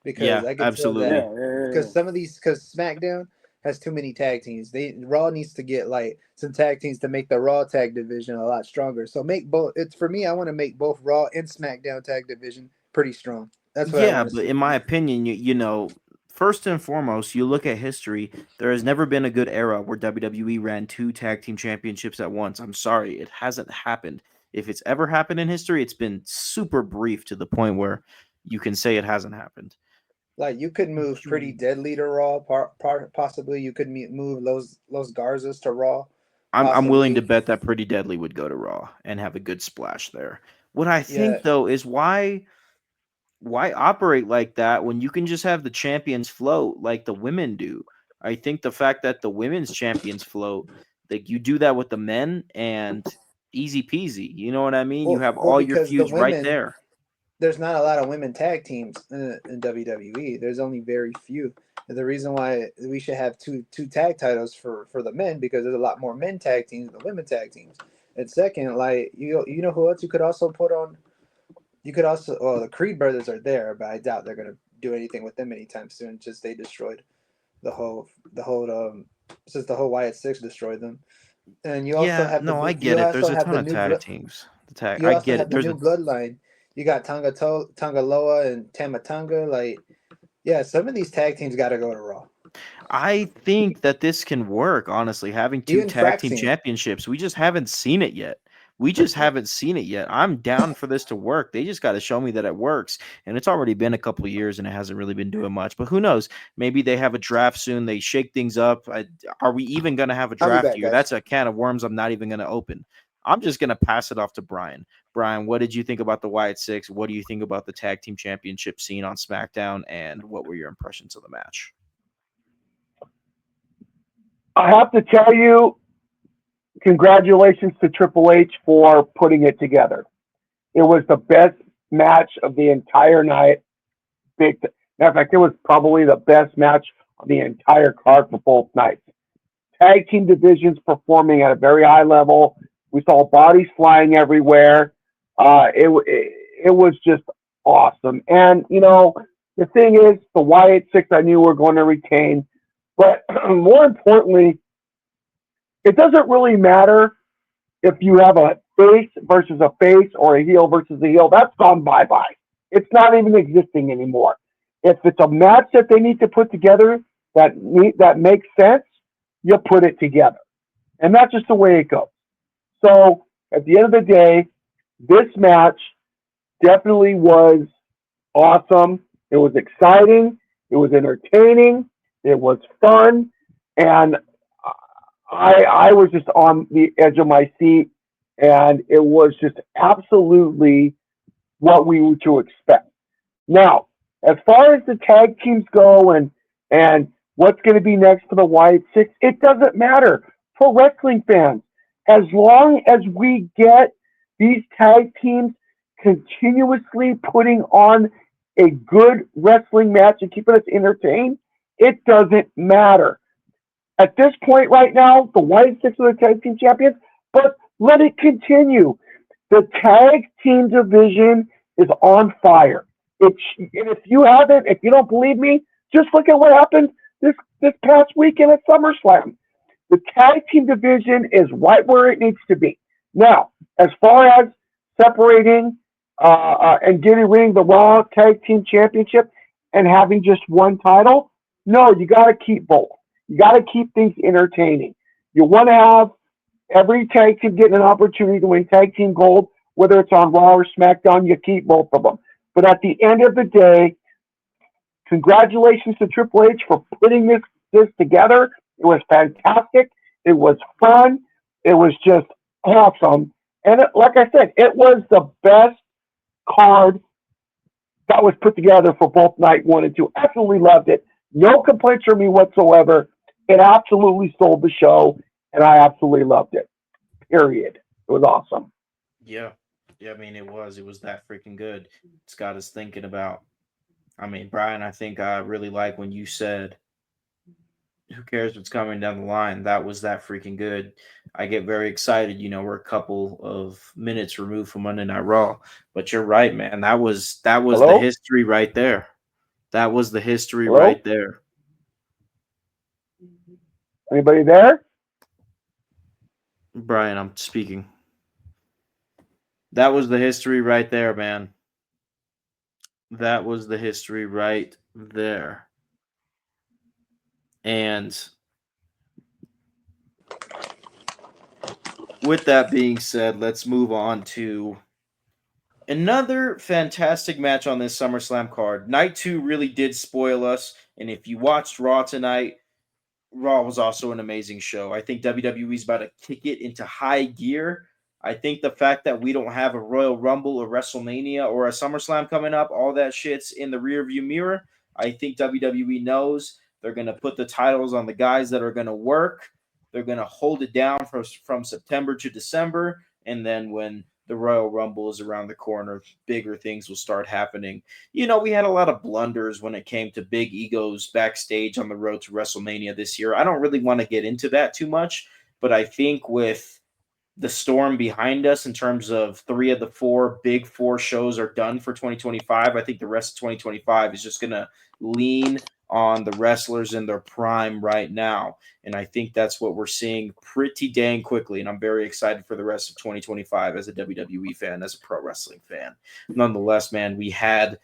S3: because
S1: yeah,
S3: I could tell that
S1: absolutely.
S3: because SmackDown has too many tag teams. Raw needs to get like some tag teams to make the Raw tag division a lot stronger. So make both. It's for me. I want to make both Raw and SmackDown tag division pretty strong. That's what I
S1: Yeah,
S3: want to
S1: but
S3: see.
S1: in my opinion, first and foremost, you look at history, there has never been a good era where WWE ran two tag team championships at once. I'm sorry, it hasn't happened. If it's ever happened in history, it's been super brief to the point where you can say it hasn't happened.
S3: Like you could move pretty deadly to Raw. Possibly you could move Los Garzas to Raw.
S1: I'm willing to
S3: Possibly,
S1: bet that Pretty Deadly would go to Raw and have a good splash there. What I
S3: yeah.
S1: think though is why operate like that when you can just have the champions float like the women do? I think the fact that the women's champions float, like you do that with the men and easy peasy. You know what I mean? You have
S3: Well,
S1: all your
S3: because the
S1: feuds right
S3: women,
S1: there.
S3: there's not a lot of women tag teams in WWE. There's only very few. And the reason why we should have two tag titles for the men because there's a lot more men tag teams than women tag teams. And second, like you know who else you could also put on? You could also the Creed brothers are there, but I doubt they're gonna do anything with them anytime soon. Just they destroyed the whole since the whole Wyatt Six destroyed them. And you also
S1: Yeah,
S3: have
S1: no, I
S3: you
S1: get it.
S3: also
S1: There's a
S3: have
S1: ton
S3: the
S1: of
S3: new
S1: tag
S3: blood.
S1: teams.
S3: You
S1: I
S3: also
S1: get it.
S3: have the
S1: There's
S3: new
S1: a
S3: bloodline. You got Tangaloa and Tamatanga. Like, yeah, some of these tag teams got to go to Raw.
S1: I think that this can work, honestly, having two
S3: Even
S1: tag team
S3: Fraxian.
S1: championships. We just haven't seen it yet. We just haven't seen it yet. I'm down for this to work. They just got to show me that it works. And it's already been a couple of years and it hasn't really been doing much. But who knows? Maybe they have a draft soon. They shake things up. Are we even going to have a
S3: I'll be
S1: draft
S3: back,
S1: year?
S3: guys.
S1: That's a can of worms I'm not even going to open. I'm just going to pass it off to Brian. Brian, what did you think about the Wyatt Six? What do you think about the tag team championship scene on SmackDown? And what were your impressions of the match?
S4: I have to tell you, congratulations to Triple H for putting it together. It was the best match of the entire night. Matter of fact, it was probably the best match on the entire card for both nights. Tag team divisions performing at a very high level. We saw bodies flying everywhere. It was just awesome. And, The thing is, the Wyatt Six I knew were going to retain, but more importantly, it doesn't really matter if you have a face versus a face or a heel versus a heel. That's gone bye-bye. It's not even existing anymore. If it's a match that they need to put together that makes sense, you put it together. And that's just the way it goes. So at the end of the day, this match definitely was awesome. It was exciting. It was entertaining. It was fun. And I was just on the edge of my seat. And it was just absolutely what we were to expect. Now, as far as the tag teams go and what's going to be next for the Wyatt Six, it doesn't matter for wrestling fans. As long as we get these tag teams continuously putting on a good wrestling match and keeping us entertained, it doesn't matter. At this point right now, the Wyatt Six are the tag team champions, but let it continue. The tag team division is on fire. And if if you don't believe me, just look at what happened this past weekend at SummerSlam. The tag team division is right where it needs to be. Now, as far as separating and getting rid of the Raw Tag Team Championship and having just one title, no, you got to keep both. You got to keep things entertaining. You want to have every tag team getting an opportunity to win tag team gold, whether it's on Raw or SmackDown, you keep both of them. But at the end of the day, congratulations to Triple H for putting this together. It was fantastic. It was fun. It was just awesome. And like I said, it was the best card that was put together for both night 1 and 2. Absolutely loved it. No complaints from me whatsoever. It absolutely sold the show, and I absolutely loved it. Period. It was awesome.
S1: Yeah. Yeah, I mean, it was that freaking good. It's got us thinking about. I mean, Brian, I think I really like when you said, "Who cares what's coming down the line?" That was that freaking good. I get very excited. We're a couple of minutes removed from Monday Night Raw, but you're right, man. That was the
S4: Hello?
S1: history right there. That was the history
S4: Hello?
S1: right there.
S4: Anybody there?
S1: Brian, I'm speaking. That was the history right there, man. That was the history right there. And with that being said, let's move on to another fantastic match on this SummerSlam card. Night 2 really did spoil us. And if you watched Raw tonight, Raw was also an amazing show. I think WWE's about to kick it into high gear. I think the fact that we don't have a Royal Rumble, a WrestleMania, or a SummerSlam coming up, all that shit's in the rearview mirror. I think WWE knows they're going to put the titles on the guys that are going to work. They're going to hold it down from September to December. And then when the Royal Rumble is around the corner, bigger things will start happening. We had a lot of blunders when it came to big egos backstage on the road to WrestleMania this year. I don't really want to get into that too much, but I think with the storm behind us in terms of 3 of the 4 big 4 shows are done for 2025, I think the rest of 2025 is just going to lean on the wrestlers in their prime right now. And I think that's what we're seeing pretty dang quickly. And I'm very excited for the rest of 2025 as a WWE fan, as a pro wrestling fan. Nonetheless, man, we had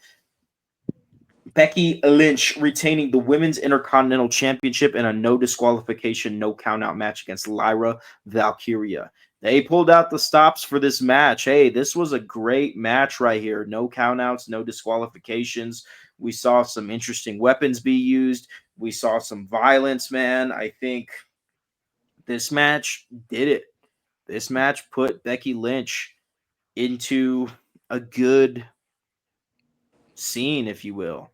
S1: Becky Lynch retaining the Women's Intercontinental Championship in a no disqualification, no countout match against Lyra Valkyria. They pulled out the stops for this match. Hey, this was a great match right here. No countouts, no disqualifications. We saw some interesting weapons be used. We saw some violence, man. I think this match did it. This match put Becky Lynch into a good scene, if you will.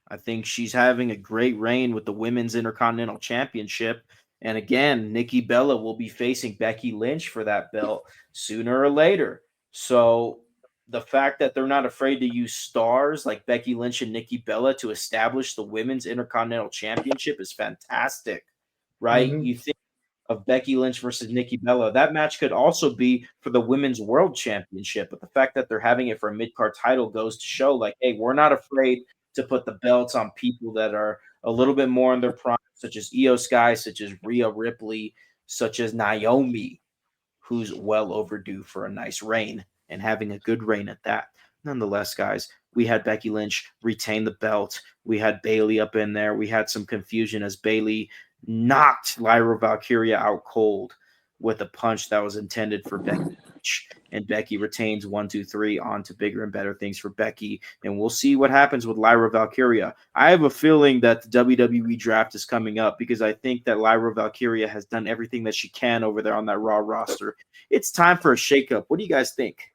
S1: I think she's having a great reign with the Women's Intercontinental Championship. And again, Nikki Bella will be facing Becky Lynch for that belt sooner or later. So the fact that they're not afraid to use stars like Becky Lynch and Nikki Bella to establish the Women's Intercontinental Championship is fantastic, right?
S3: Mm-hmm.
S1: You think of Becky Lynch versus Nikki Bella. That match could also be for the Women's World Championship. But the fact that they're having it for a mid-card title goes to show, like, hey, we're not afraid to put the belts on people that are a little bit more in their prime, such as Io Sky, such as Rhea Ripley, such as Naomi, who's well overdue for a nice reign and having a good reign at that. Nonetheless, guys, we had Becky Lynch retain the belt. We had Bayley up in there. We had some confusion as Bayley knocked Lyra Valkyria out cold with a punch that was intended for Becky Lynch. And Becky retains 1, 2, 3 on to bigger and better things for Becky. And we'll see what happens with Lyra Valkyria. I have a feeling that the WWE draft is coming up because I think that Lyra Valkyria has done everything that she can over there on that Raw roster. It's time for a shakeup. What do you guys think?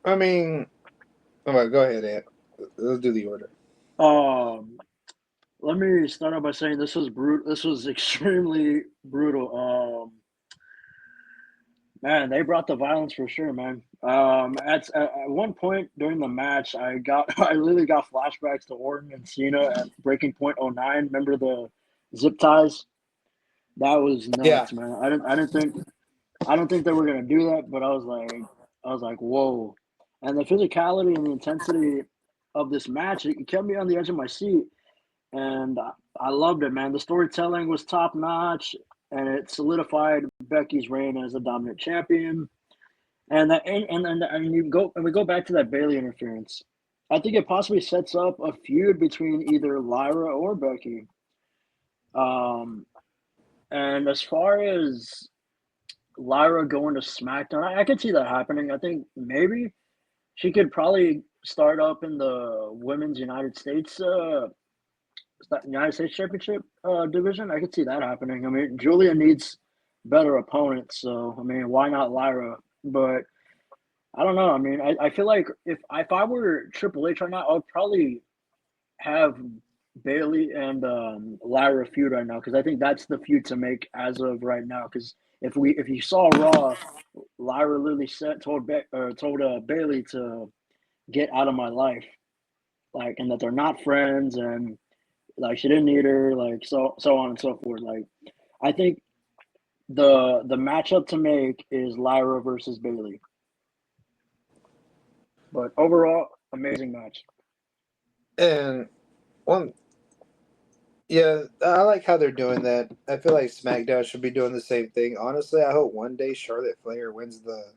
S3: I mean, all right, go ahead, Ant. Let's do the order.
S2: Let me start out by saying this was brutal. This was extremely brutal. Man, they brought the violence for sure, man. At one point during the match, I literally got flashbacks to Orton and Cena at Breaking Point 09. Remember the zip ties? That was nuts, man. I don't think they were gonna do that, but I was like, whoa. And the physicality and the intensity of this match, it kept me on the edge of my seat. And I loved it, man. The storytelling was top notch, and it solidified Becky's reign as the dominant champion. And we go back to that Bayley interference. I think it possibly sets up a feud between either Lyra or Becky. And as far as Lyra going to SmackDown, I could see that happening. I think maybe she could probably start up in the women's United States Championship division. I could see that happening. I mean, Julia needs better opponents, so I mean, why not Lyra? But I don't know. I mean, I feel like if I were Triple H right now, I would probably have Bayley and Lyra feud right now because I think that's the feud to make as of right now. Because if you saw Raw, Lyra literally told Bayley to get out of my life, like, and that they're not friends, and like she didn't need her, like so on and so forth. Like, I think the matchup to make is Lyra versus Bayley. But overall, amazing match.
S3: And yeah, I like how they're doing that. I feel like SmackDown should be doing the same thing. Honestly, I hope one day Charlotte Flair wins the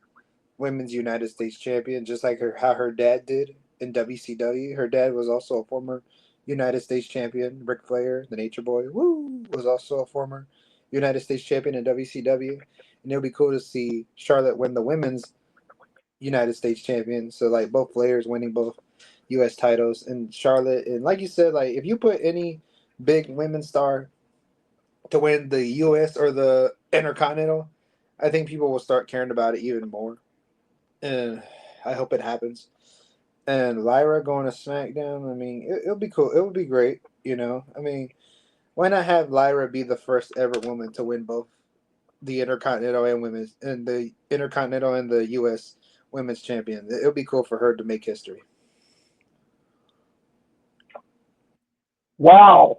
S3: Women's United States Champion, just like how her dad did in WCW. Her dad was also a former United States Champion. Ric Flair, the Nature Boy, was also a former United States Champion in WCW. And it'll be cool to see Charlotte win the Women's United States Champion. So like both Flairs winning both U.S. titles, and Charlotte, and like you said, like if you put any big women's star to win the U.S. or the Intercontinental, I think people will start caring about it even more. And I hope it happens. And Lyra going to SmackDown, I mean, it'll be cool. It would be great, you know. I mean, why not have Lyra be the first ever woman to win both the Intercontinental and women's, and the Intercontinental and the U.S. Women's Champion? It'll be cool for her to make history.
S4: Wow.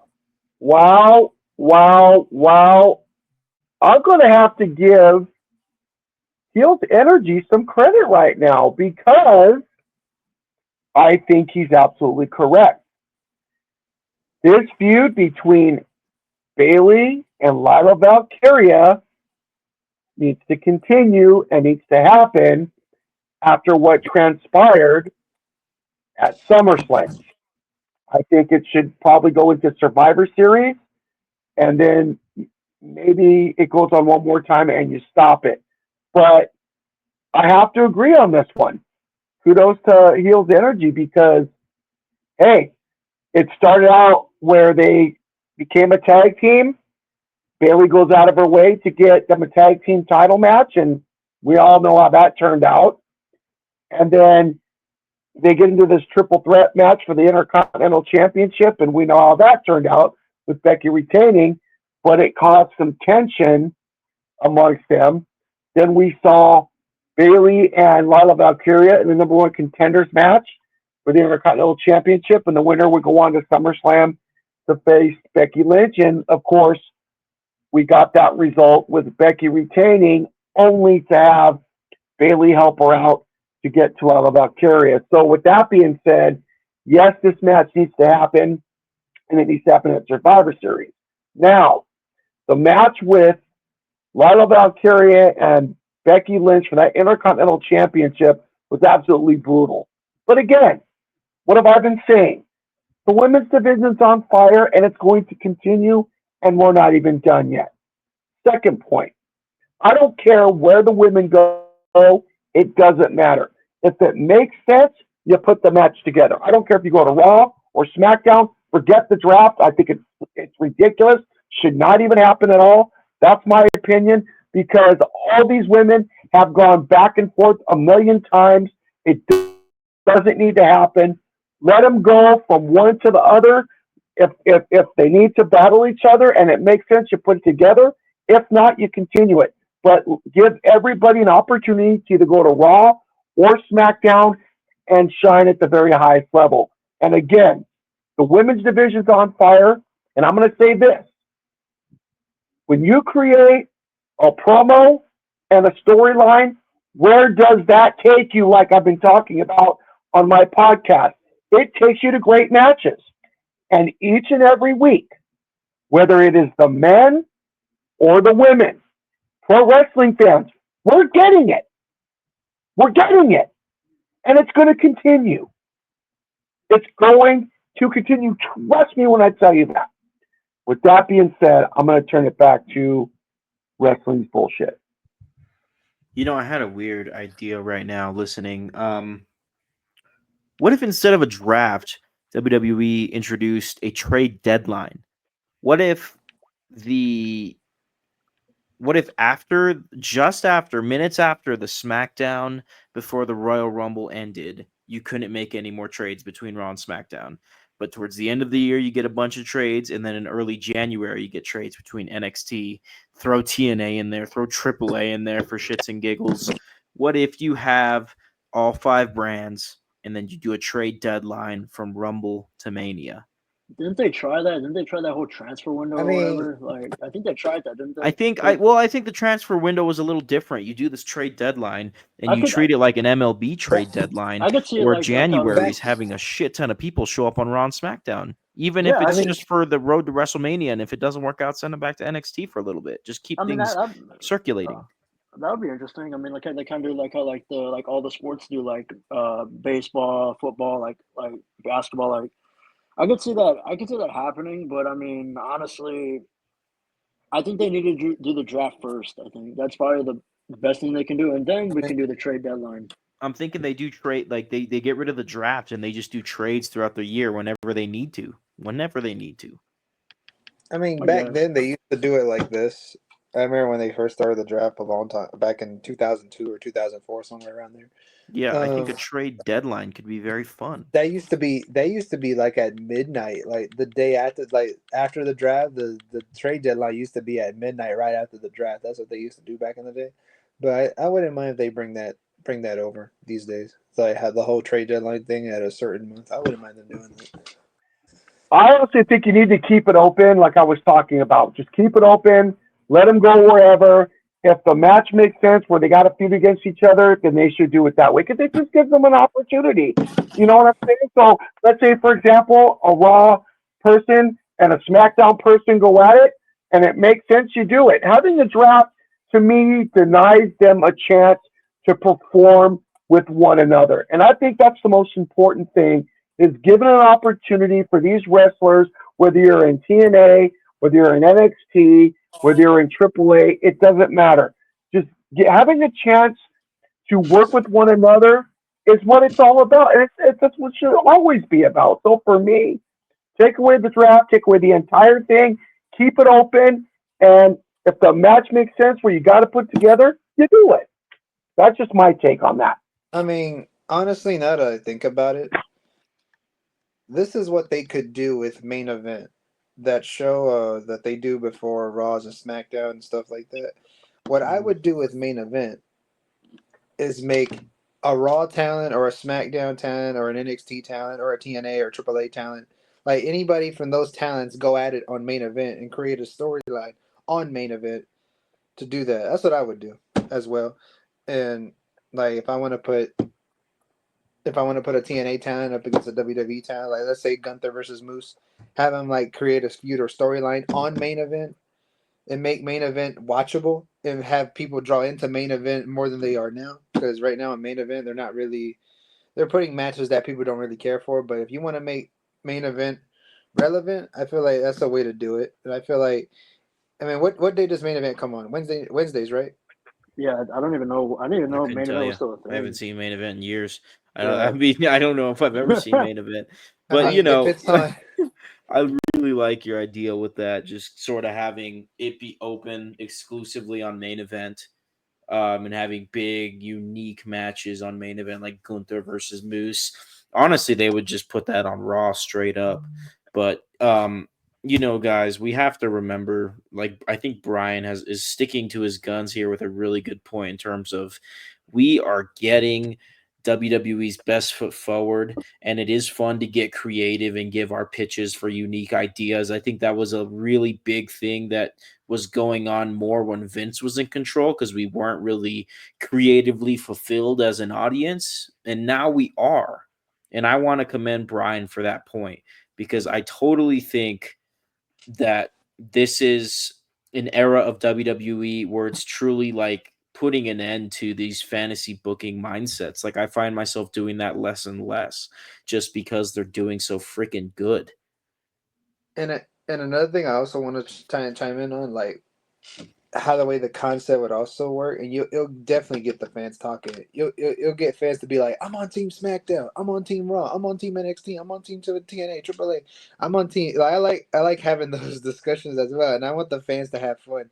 S4: I'm going to have to give Heelsynergy some credit right now because I think he's absolutely correct. This feud between Bayley and Lyra Valkyria needs to continue and needs to happen after what transpired at SummerSlam. I think it should probably go into Survivor Series, and then maybe it goes on one more time and you stop it. But I have to agree on this one. Kudos to Heelsynergy because, hey, it started out where they became a tag team. Bayley goes out of her way to get them a tag team title match, and we all know how that turned out. And then they get into this triple threat match for the Intercontinental Championship, and we know how that turned out with Becky retaining, but it caused some tension amongst them. Then we saw Bayley and Lyra Valkyria in the number one contenders match for the Intercontinental Championship, and the winner would go on to SummerSlam to face Becky Lynch. And of course, we got that result with Becky retaining, only to have Bayley help her out to get to Lyra Valkyria. So with that being said, Yes, this match needs to happen, and it needs to happen at Survivor Series. Now, the match with Lila Valkyria and Becky Lynch for that Intercontinental Championship was absolutely brutal. But again, what have I been saying? The women's division's on fire, and it's going to continue, and we're not even done yet. Second point, I don't care where the women go, it doesn't matter. If it makes sense, you put the match together. I don't care if you go to Raw or SmackDown, forget the draft. I think it's ridiculous. Should not even happen at all. That's my opinion because all these women have gone back and forth a million times. It doesn't need to happen. Let them go from one to the other. If they need to battle each other and it makes sense, you put it together. If not, you continue it. But give everybody an opportunity to either go to Raw or SmackDown and shine at the very highest level. And again, the women's division's on fire. And I'm going to say this. When you create a promo and a storyline, where does that take you, like I've been talking about on my podcast? It takes you to great matches. And each and every week, whether it is the men or the women, pro wrestling fans, we're getting it. We're getting it. And it's going to continue. It's going to continue. Trust me when I tell you that. With that being said, I'm going to turn it back to wrestling's bullshit.
S1: I had a weird idea right now listening. What if instead of a draft, WWE introduced a trade deadline? What if the minutes after the SmackDown before the Royal Rumble ended, you couldn't make any more trades between Raw and SmackDown. But towards the end of the year, you get a bunch of trades, and then in early January, you get trades between NXT. Throw TNA in there, throw AAA in there for shits and giggles. What if you have all 5 brands, and then you do a trade deadline from Rumble to Mania?
S2: Didn't they try that? Didn't they try that whole transfer window or whatever? Like, I think they tried that, didn't they?
S1: I think the transfer window was a little different. You do this trade deadline and you treat it like an MLB trade deadline,
S2: I could see it
S1: where
S2: like
S1: January is having a shit ton of people show up on Raw and SmackDown, even if it's just for the road to WrestleMania. And if it doesn't work out, send them back to NXT for a little bit. Just keep things circulating.
S2: That would be interesting. I mean, like they kind of do like how like all the sports do, like baseball, football, like basketball. Like I could see that. I could see that happening. But I mean, honestly, I think they need to do the draft first. I think that's probably the best thing they can do, and then we can do the trade deadline.
S1: I'm thinking they do trade, like they get rid of the draft and they just do trades throughout the year whenever they need to.
S3: I mean, back then they used to do it like this. I remember when they first started the draft a long time back in 2002 or 2004, somewhere around there.
S1: Yeah, I think a trade deadline could be very fun.
S3: They used to be like at midnight, like the day after, like after the draft. The trade deadline used to be at midnight, right after the draft. That's what they used to do back in the day. But I wouldn't mind if they bring that over these days. So I have the whole trade deadline thing at a certain month. I wouldn't mind them doing that.
S4: I honestly think you need to keep it open, like I was talking about. Just keep it open. Let them go wherever. If the match makes sense where they got to feud against each other, then they should do it that way because it just gives them an opportunity. You know what I'm saying? So let's say, for example, a Raw person and a SmackDown person go at it, and it makes sense, you do it. Having a draft, to me, denies them a chance to perform with one another. And I think that's the most important thing, is giving an opportunity for these wrestlers, whether you're in TNA, whether you're in NXT, whether you're in AAA, it doesn't matter. Just having a chance to work with one another is what it's all about. And that's what it should always be about. So for me, take away the draft, take away the entire thing, keep it open, and if the match makes sense where you got to put together, you do it. That's just my take on that.
S3: I mean, honestly, now that I think about it, this is what they could do with main event. That show that they do before Raws and SmackDown and stuff like that. What I would do with main event is make a Raw talent or a SmackDown talent or an NXT talent or a TNA or AAA talent, like anybody from those talents, go at it on main event and create a storyline on main event to do that. That's what I would do as well. And like if I want to put if I want to put a TNA talent up against a WWE talent, like let's say Gunther versus Moose, have them like create a feud or storyline on main event and make main event watchable and have people draw into main event more than they are now. Because right now in main event, they're putting matches that people don't really care for. But if you want to make main event relevant, I feel like that's a way to do it. And I feel like, I mean, what day does main event come on? Wednesdays, right?
S2: Yeah, I don't even know. I didn't even
S1: I
S2: know
S1: couldn't
S2: main
S1: tell
S2: event
S1: you.
S2: was still a
S1: I haven't
S2: thing.
S1: seen main event in years. I
S2: Yeah.
S1: mean, I don't know if I've ever seen main event, but
S3: If it's on,
S1: I really like your idea with that. Just sort of having it be open exclusively on main event, and having big, unique matches on main event like Gunther versus Moose. Honestly, they would just put that on Raw straight up. But guys, we have to remember, like I think Brian is sticking to his guns here with a really good point in terms of we are getting WWE's best foot forward, and it is fun to get creative and give our pitches for unique ideas. I think that was a really big thing that was going on more when Vince was in control because we weren't really creatively fulfilled as an audience, and now we are. And I want to commend Brian for that point because I totally think that this is an era of WWE where it's truly like putting an end to these fantasy booking mindsets. Like I find myself doing that less and less just because they're doing so freaking good.
S3: and another thing I also want to chime in on, like how the way the concept would also work, and it'll definitely get the fans talking. You'll get fans to be like, I'm on Team SmackDown, I'm on Team Raw, I'm on Team NXT, I'm on Team TNA, AAA, I'm on Team. Like, I like having those discussions as well, and I want the fans to have fun,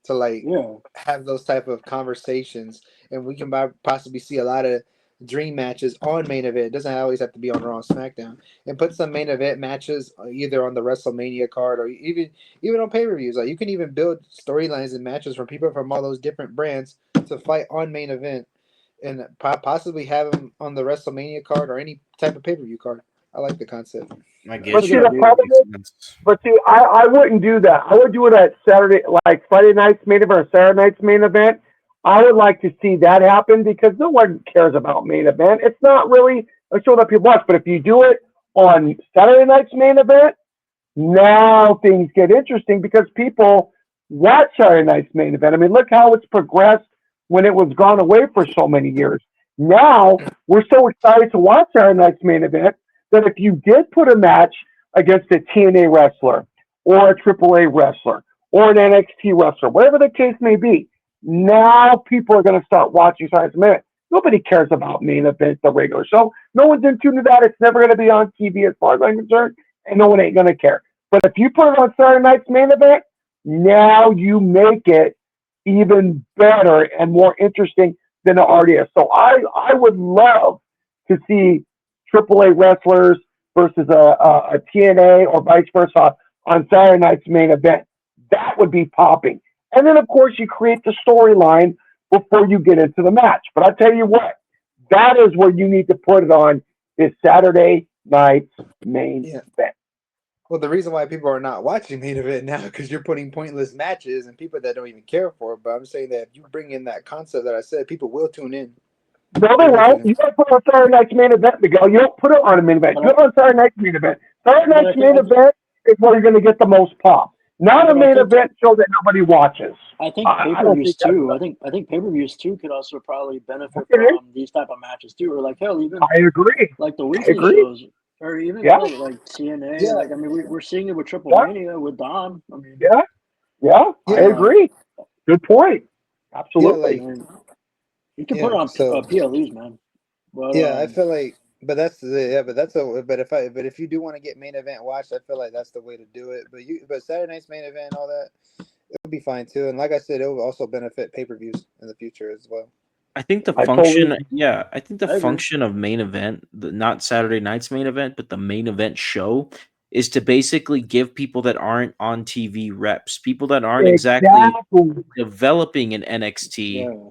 S3: to like
S2: Yeah.
S3: have those type of conversations, and we can possibly see a lot of dream matches on main event. It doesn't always have to be on Raw and SmackDown, and put some main event matches either on the WrestleMania card or even on pay-per-views. Like you can even build storylines and matches from people from all those different brands to fight on main event, and possibly have them on the WrestleMania card or any type of pay-per-view card. I like the concept.
S1: I
S2: That's a
S1: get
S4: But see,
S2: good
S1: you.
S4: the
S2: idea.
S4: problem is, but see, I wouldn't do that. I would do it at Saturday, like Friday night's main event or Saturday night's main event. I would like to see that happen because no one cares about main event. It's not really a show that people watch. But if you do it on Saturday night's main event, now things get interesting because people watch Saturday night's main event. I mean, look how it's progressed when it was gone away for so many years. Now we're so excited to watch Saturday night's main event that if you did put a match against a TNA wrestler or a AAA wrestler or an NXT wrestler, whatever the case may be, now people are going to start watching Saturday night's main event. Nobody cares about main event, the regular show. No one's in tune to that. It's never going to be on TV as far as I'm concerned, and no one ain't going to care. But if you put it on Saturday night's main event, now you make it even better and more interesting than it already is. So I would love to see AAA wrestlers versus a TNA or vice versa on Saturday night's main event. That would be popping. And then, of course, you create the storyline before you get into the match. But I tell you what, that is where you need to put it on is Saturday night's main event.
S3: Well, the reason why people are not watching main event now because you're putting pointless matches and people that don't even care for it. But I'm saying that if you bring in that concept that I said, people will tune in.
S4: No, they won't. You got to put it on Saturday night's main event, Miguel. You don't put it on a main event.
S2: But
S4: You put it on Saturday night's main event. Saturday
S2: I
S4: night's
S2: think
S4: main event is where you're going to get the most pop. Not a
S2: but I
S4: main
S2: think
S4: event show that nobody watches.
S2: I think
S4: I don't
S2: pay-per-views
S4: think that's
S2: too. I think pay-per-views too could also probably benefit
S4: okay.
S2: from these type of matches too, or like hell, even
S4: I agree.
S2: like the
S4: I
S2: weekly
S4: agree.
S2: shows, or even
S4: Yeah,
S2: hell, like TNA.
S3: Yeah,
S2: Like I mean, we're seeing it with Triple
S4: yeah,
S2: Mania with Dom. I mean,
S4: yeah, yeah. I
S3: yeah,
S4: agree. Good point.
S3: yeah.
S2: I
S3: Like,
S4: Absolutely.
S2: mean, you can put
S3: yeah.
S2: it on
S3: So
S2: PLEs, man. But
S3: yeah, I feel like, but that's the yeah, but that's a but if you do want to get main event watched, I feel like that's the way to do it. But Saturday night's main event and all that, it would be fine too. And like I said, it will also benefit pay-per-views in the future as well.
S1: I think the
S4: I totally
S1: function,
S4: agree.
S1: yeah, I think the
S2: I agree.
S1: function of main event, not Saturday night's main event, but the main event show, is to basically give people that aren't on TV reps, people that aren't exactly
S4: Exactly.
S1: developing in NXT.
S2: Yeah.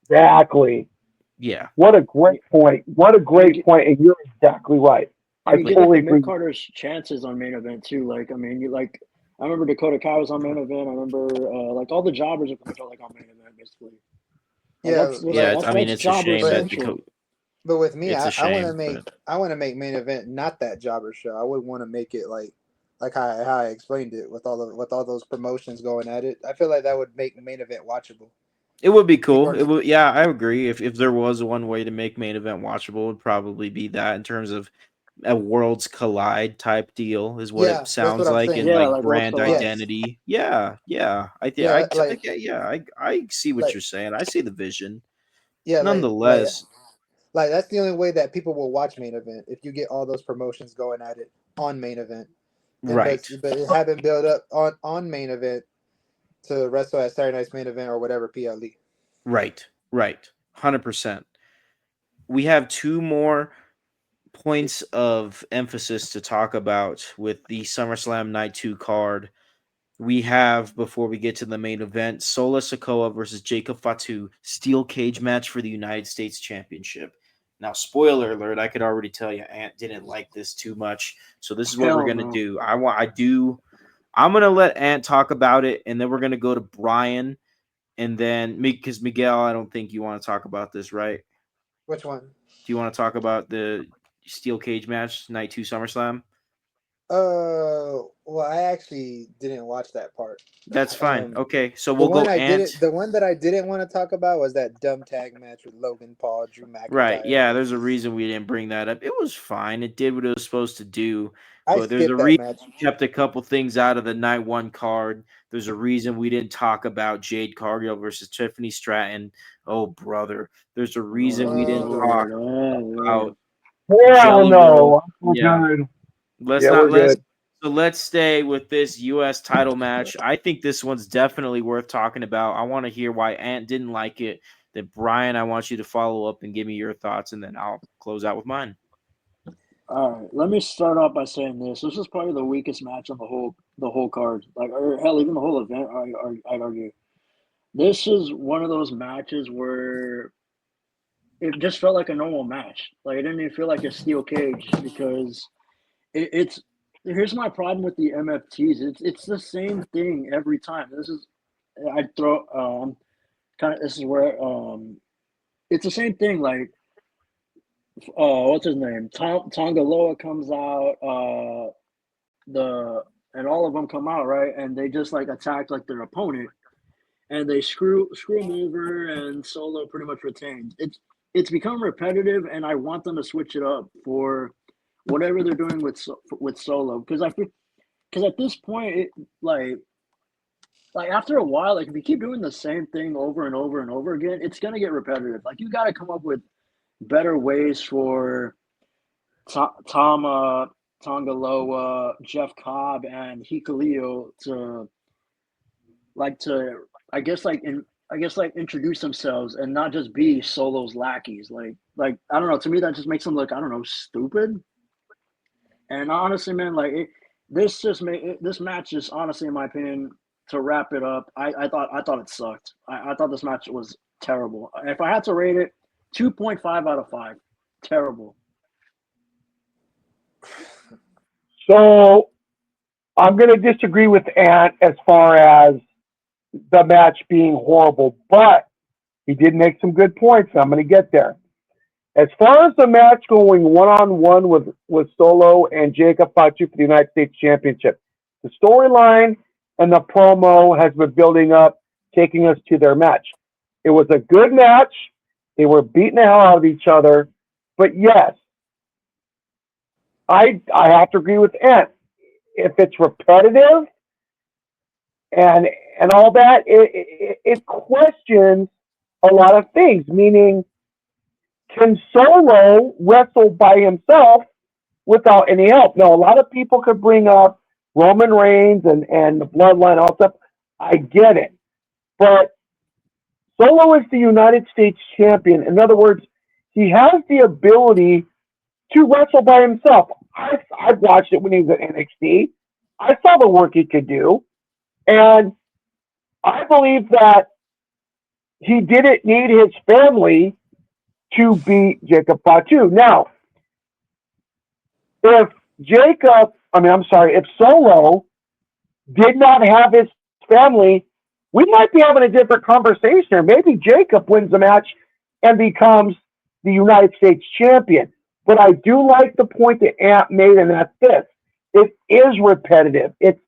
S4: Exactly.
S1: Yeah,
S4: What a great point. What a
S2: And you
S4: great point. And you're exactly right. I
S2: you
S1: like
S2: get like
S4: totally
S2: the mid
S4: agree.
S2: carders chances on main event too. Like I mean, you like I remember Dakota Kai was on main event. I remember like all the jobbers are pretty much like on main event basically. Like
S3: Yeah,
S1: yeah.
S3: like,
S1: I mean,
S2: that's
S1: it's a
S2: jobber
S1: shame that
S3: but
S1: Dakota.
S2: central.
S3: But with me,
S1: It's a
S3: I want to
S1: shame.
S3: make
S1: But
S3: main event not that jobber show. I would want to make it like how I explained it with all those promotions going at it. I feel like that would make main event watchable.
S1: it would be cool.
S3: People,
S1: It would, yeah, I agree. If there was one way to make main event watchable, it would probably be that in terms of a worlds collide type deal is what it
S3: yeah, that's what
S1: sounds
S3: I'm
S1: like in
S3: saying.
S2: Yeah,
S1: like
S2: like Worlds
S1: brand
S2: Collide.
S3: Yes,
S1: identity. Yeah, yeah.
S3: yeah,
S1: I see what
S3: like
S1: you're saying. I see the vision.
S3: yeah,
S1: Nonetheless,
S3: that's the only way that people will watch main event if you get all those promotions going at it on main event, and
S1: right,
S3: but it haven't built up on main event to wrestle at Saturday Night's main event or whatever PLE.
S1: right, 100%. We have two more points of emphasis to talk about with the SummerSlam Night 2 card. We have, before we get to the main event, Sola Sikoa versus Jacob Fatu steel cage match for the United States Championship. Now, spoiler alert, I could already tell you Ant didn't like this too much. So this is what we're
S2: Hell
S1: gonna
S2: no.
S1: do. I'm gonna let Ant talk about it, and then we're gonna go to Brian, and then because Miguel, I don't think you want to talk about this, right?
S3: Which one?
S1: Do you want to talk about the steel cage match, Night 2 SummerSlam?
S3: Well, I actually didn't watch that part.
S1: That's fine.
S3: Um,
S1: Okay, so we'll go Ant.
S3: the one that I didn't want to talk about was that dumb tag match with Logan Paul, Drew
S1: Right.
S3: McIntyre
S1: Yeah, there's a
S3: versus.
S1: reason we didn't bring that up. It was fine. It did what it was supposed to do,
S3: I
S1: but there's a
S3: skipped that
S1: reason
S3: match.
S1: we kept a couple things out of the night one card. There's a reason we didn't talk about Jade Cargill versus Tiffany Stratton. Oh, brother. There's a reason we didn't talk
S2: Lord. Oh,
S1: about
S2: Lord.
S4: Hell
S1: Jelly Roll.
S4: no. We're
S1: Yeah.
S4: good.
S1: Let's
S4: Yeah, we're
S1: not let's
S4: good.
S1: so let's stay with this US title match. I think this one's definitely worth talking about. I want to hear why Ant didn't like it. Then Brian, I want you to follow up and give me your thoughts, and then I'll close out with mine.
S2: All right, let me start off by saying this. This is probably the weakest match on the whole card. Like, or hell, even the whole event. I'd argue this is one of those matches where it just felt like a normal match. Like, it didn't even feel like a steel cage because it's. Here's my problem with the MFTs. It's the same thing every time. This is I throw kind of this is where it's the same thing. Like, what's his name? Tonga Loa comes out. The and all of them come out right, and they just like attack like their opponent, and they screw them over, and Solo pretty much retains. It's become repetitive, and I want them to switch it up for whatever they're doing with Solo, because I feel because at this point, like after a while, like if you keep doing the same thing over and over and over again, it's gonna get repetitive. Like you got to come up with better ways for Tom Tongaloa, Jeff Cobb, and Hikuleo to like to I guess like introduce themselves and not just be Solo's lackeys. Like I don't know. To me, that just makes them look I don't know stupid. And honestly, man, like this match just honestly, in my opinion, to wrap it up, I thought it sucked. I thought this match was terrible. If I had to rate it, 2.5 out of 5. Terrible.
S4: So I'm going to disagree with Ant as far as the match being horrible, but he did make some good points. I'm going to get there. As far as the match going one-on-one with Solo and Jacob Fatu for the United States Championship, the storyline and the promo has been building up, taking us to their match. It was a good match. They were beating the hell out of each other. But yes, I have to agree with Ant. If it's repetitive and all that, it questions a lot of things, meaning can Solo wrestle by himself without any help? Now, a lot of people could bring up Roman Reigns and the bloodline, all stuff. I get it. But Solo is the United States champion. In other words, he has the ability to wrestle by himself. I've watched it when he was at NXT. I saw the work he could do. And I believe that he didn't need his family to beat Jacob Fatu. Now, if if Solo did not have his family, we might be having a different conversation. Or maybe Jacob wins the match and becomes the United States champion. But I do like the point that Ant made, and that's this. It is repetitive. It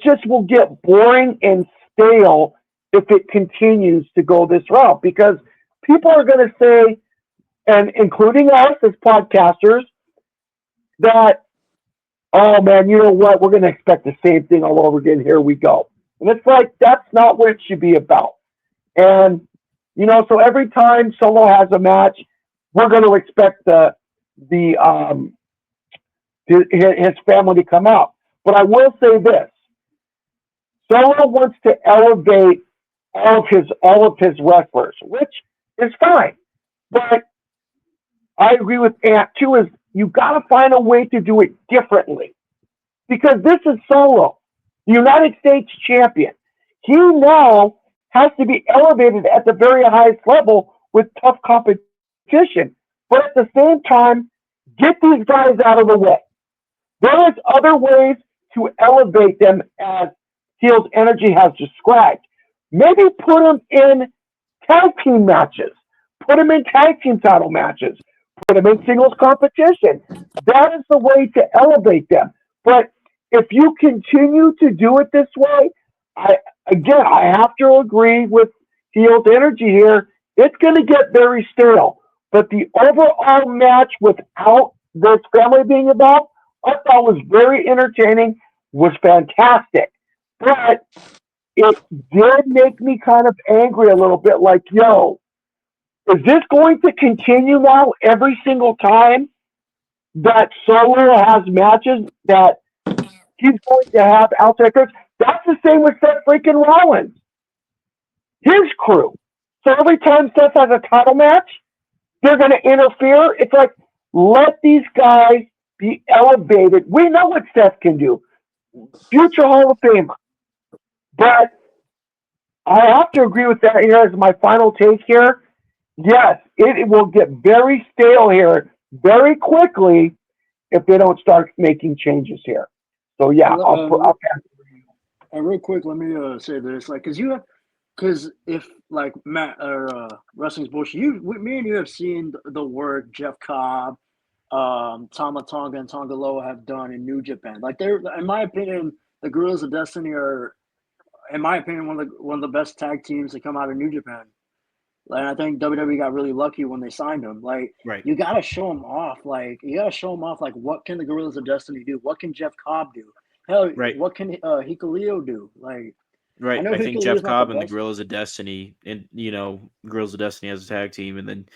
S4: just will get boring and stale if it continues to go this route, because people are going to say, and including us as podcasters, that, oh man, you know what? We're going to expect the same thing all over again. Here we go. And it's like, that's not what it should be about. And, you know, so every time Solo has a match, we're going to expect his family to come out. But I will say this. Solo wants to elevate all of his wrestlers, which is fine. But I agree with Ant too, is you gotta find a way to do it differently. Because this is Solo, the United States champion. He now has to be elevated at the very highest level with tough competition. But at the same time, get these guys out of the way. There is other ways to elevate them, as Heelsynergy has described. Maybe put them in tag team matches. Put them in tag team title matches. Put them in singles competition. That is the way to elevate them. But if you continue to do it this way, I have to agree with Heelsynergy here. It's going to get very stale. But the overall match without this family being involved, I thought was very entertaining, was fantastic. But it did make me kind of angry a little bit, like, yo, is this going to continue now every single time that Solo has matches that he's going to have outsiders? That's the same with Seth freaking Rollins, his crew. So every time Seth has a title match, they're going to interfere. It's like, let these guys be elevated. We know what Seth can do. Future Hall of Famer. But I have to agree with that here as my final take here. Yes, it will get very stale here very quickly if they don't start making changes here. So yeah, I'll pass.
S2: Real quick, let me say this, like, because if like Matt or Wrestling's Bullshit, me and you have seen the work Jeff Cobb, Tama Tonga and Tonga Loa have done in New Japan. Like, they're, in my opinion, the Guerrillas of Destiny are, in my opinion, one of the best tag teams to come out of New Japan. Like, I think WWE got really lucky when they signed them. Like,
S1: Right.
S2: you gotta show them off. Like, what can the Guerrillas of Destiny do? What can Jeff Cobb do? Hell,
S1: Right.
S2: what can Hikuleo do? Like,
S1: Right.
S2: know
S1: I think
S2: Hikuleo's
S1: Jeff
S2: not the
S1: Cobb and the
S2: best.
S1: Guerrillas of Destiny, and Guerrillas of Destiny as a tag team, and then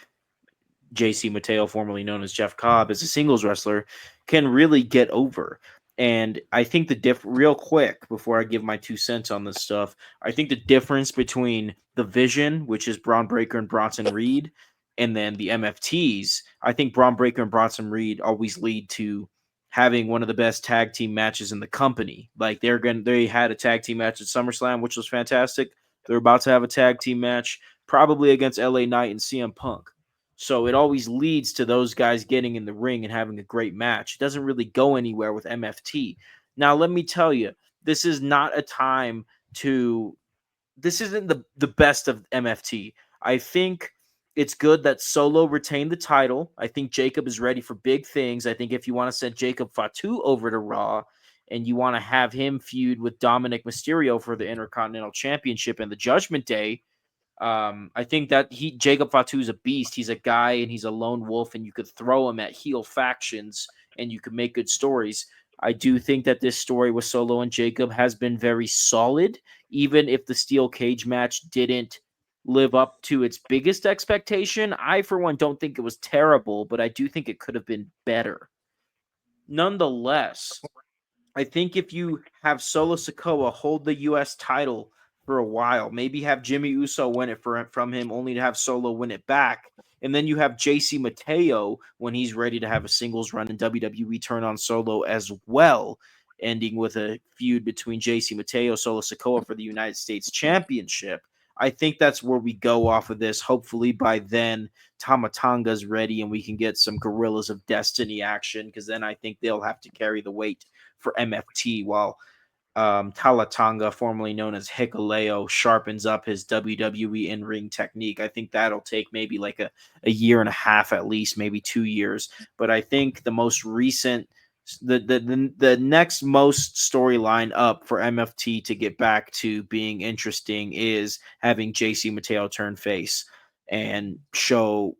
S1: JC Mateo, formerly known as Jeff Cobb, as a singles wrestler, can really get over. And I think real quick, before I give my 2 cents on this stuff, I think the difference between the Vision, which is Braun Breaker and Bronson Reed, and then the MFTs, I think Braun Breaker and Bronson Reed always lead to having one of the best tag team matches in the company. Like, they had a tag team match at SummerSlam, which was fantastic. They're about to have a tag team match, probably against LA Knight and CM Punk. So it always leads to those guys getting in the ring and having a great match. It doesn't really go anywhere with MFT. Now, let me tell you, this is not a time to... This isn't the best of MFT. I think it's good that Solo retained the title. I think Jacob is ready for big things. I think if you want to send Jacob Fatu over to Raw and you want to have him feud with Dominic Mysterio for the Intercontinental Championship and the Judgment Day, I think that Jacob Fatu is a beast. He's a guy and he's a lone wolf, and you could throw him at heel factions and you could make good stories. I do think that this story with Solo and Jacob has been very solid, even if the steel cage match didn't live up to its biggest expectation. I, for one, don't think it was terrible, but I do think it could have been better. Nonetheless, I think if you have Solo Sikoa hold the U.S. title for a while, maybe have Jimmy Uso win it from him, only to have Solo win it back, and then you have JC Mateo when he's ready to have a singles run in WWE turn on Solo as well, ending with a feud between JC Mateo, Solo Sikoa for the United States Championship. I think that's where we go off of this. Hopefully by then, Tama Tonga's ready and we can get some Guerrillas of Destiny action, because then I think they'll have to carry the weight for MFT, while Talatanga, formerly known as Hikuleo, sharpens up his WWE in-ring technique. I think that'll take maybe like a year and a half at least, maybe 2 years. But I think the most recent, the next most storyline up for MFT to get back to being interesting is having JC Mateo turn face and show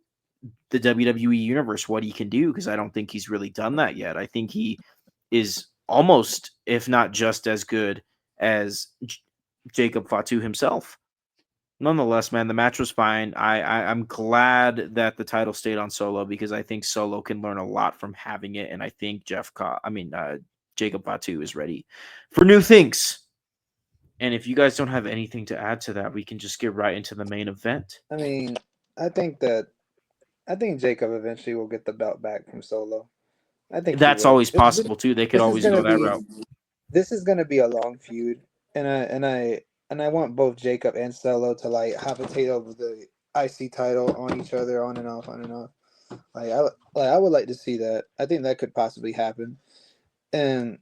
S1: the WWE universe what he can do, because I don't think he's really done that yet. I think he is almost, if not just as good as Jacob Fatu himself. Nonetheless, man, the match was fine. I'm glad that the title stayed on Solo, because I think Solo can learn a lot from having it, and I think Jacob Fatu is ready for new things. And if you guys don't have anything to add to that, we can just get right into the main event.
S3: I mean, I think Jacob eventually will get the belt back from Solo. I think
S1: that's always possible too. They could always go that route.
S3: This is gonna be a long feud, and I want both Jacob and Solo to like habitate over the IC title on each other, on and off, on and off. I would like to see that. I think that could possibly happen, and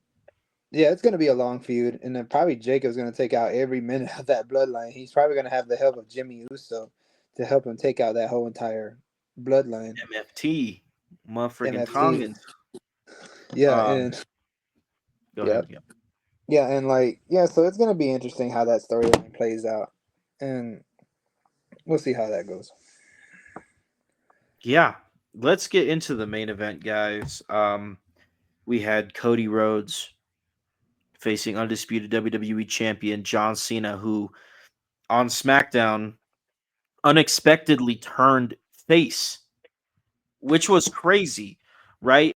S3: yeah, it's gonna be a long feud, and then probably Jacob's gonna take out every minute of that bloodline. He's probably gonna have the help of Jimmy Uso to help him take out that whole entire bloodline.
S1: MFT, motherfucking Tongans.
S3: Yeah, and
S1: go ahead.
S3: Yeah, and so it's gonna be interesting how that storyline plays out, and we'll see how that goes.
S1: Yeah, let's get into the main event, guys. We had Cody Rhodes facing undisputed WWE champion John Cena, who on SmackDown unexpectedly turned face, which was crazy, right?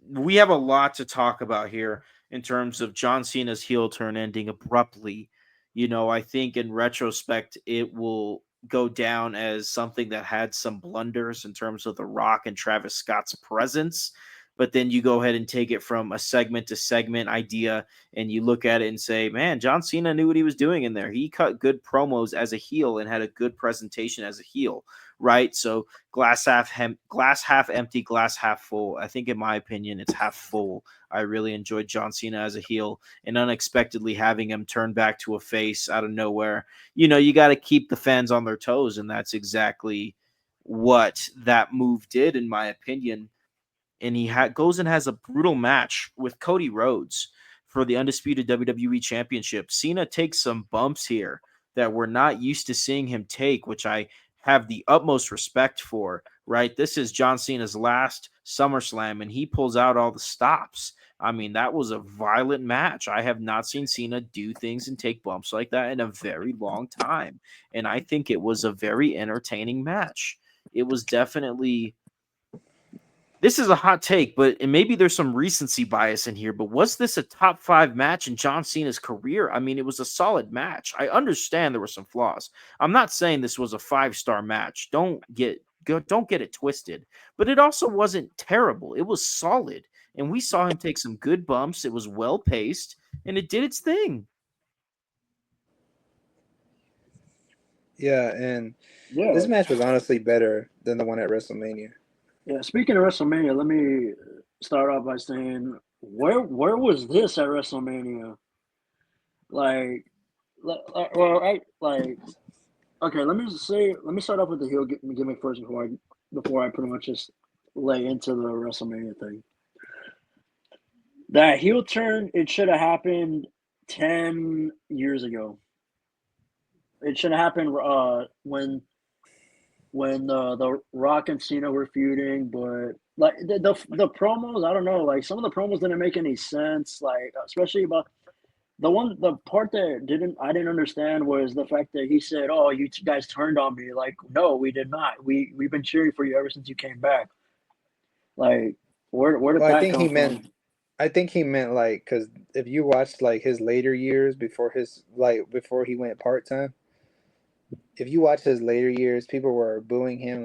S1: We have a lot to talk about here in terms of John Cena's heel turn ending abruptly. I think in retrospect, it will go down as something that had some blunders in terms of The Rock and Travis Scott's presence. But then you go ahead and take it from a segment to segment idea, and you look at it and say, man, John Cena knew what he was doing in there. He cut good promos as a heel and had a good presentation as a heel, right? So glass half empty, glass half full. I think in my opinion, it's half full. I really enjoyed John Cena as a heel, and unexpectedly having him turn back to a face out of nowhere. You got to keep the fans on their toes, and that's exactly what that move did, in my opinion. And he goes and has a brutal match with Cody Rhodes for the undisputed WWE Championship. Cena takes some bumps here that we're not used to seeing him take, which I have the utmost respect for, right? This is John Cena's last SummerSlam, and he pulls out all the stops. I mean, that was a violent match. I have not seen Cena do things and take bumps like that in a very long time. And I think it was a very entertaining match. It was definitely... This is a hot take, but maybe there's some recency bias in here, but was this a top 5 match in John Cena's career? I mean, it was a solid match. I understand there were some flaws. I'm not saying this was a 5-star match. Don't get it twisted. But it also wasn't terrible. It was solid. And we saw him take some good bumps. It was well paced, and it did its thing.
S3: Yeah, and this match was honestly better than the one at WrestleMania.
S2: Yeah, speaking of WrestleMania, let me start off by saying, where was this at WrestleMania? Okay, let me start off with the heel gimmick first before I pretty much just lay into the WrestleMania thing. That heel turn, it should have happened 10 years ago. It should have happened when the Rock and Cena were feuding, but like the promos, I don't know, like some of the promos didn't make any sense, like especially about the part that I didn't understand was the fact that he said, "Oh, you guys turned on me." Like, no, we did not. We've been cheering for you ever since you came back. Like, where did that come from?
S3: I think he meant like, because if you watched like his later years before he went part-time, if you watch his later years, people were booing him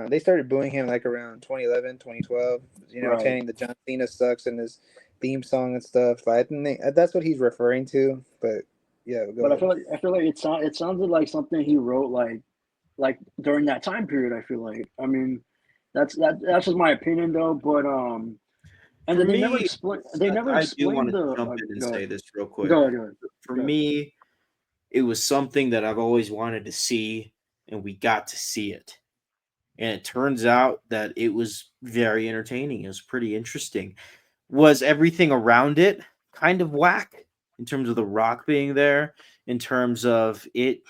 S3: they started booing him like around 2011, 2012,
S2: Right.
S3: chanting the John Cena sucks in his theme song and stuff. I think that's what he's referring to, but yeah, go ahead.
S2: I feel like it sounded like something he wrote like during that time period. I feel like, I mean, that's just my opinion though, but And
S1: For
S2: then they never
S1: me,
S2: explain. They never
S1: I do want
S2: explained
S1: to
S2: the.
S1: jump in and
S2: Go ahead.
S1: say this real quick.
S2: Go ahead. Go ahead.
S1: For
S2: Go ahead.
S1: me, it was something that I've always wanted to see, and we got to see it. And it turns out that it was very entertaining. It was pretty interesting. Was everything around it kind of whack in terms of The Rock being there, in terms of it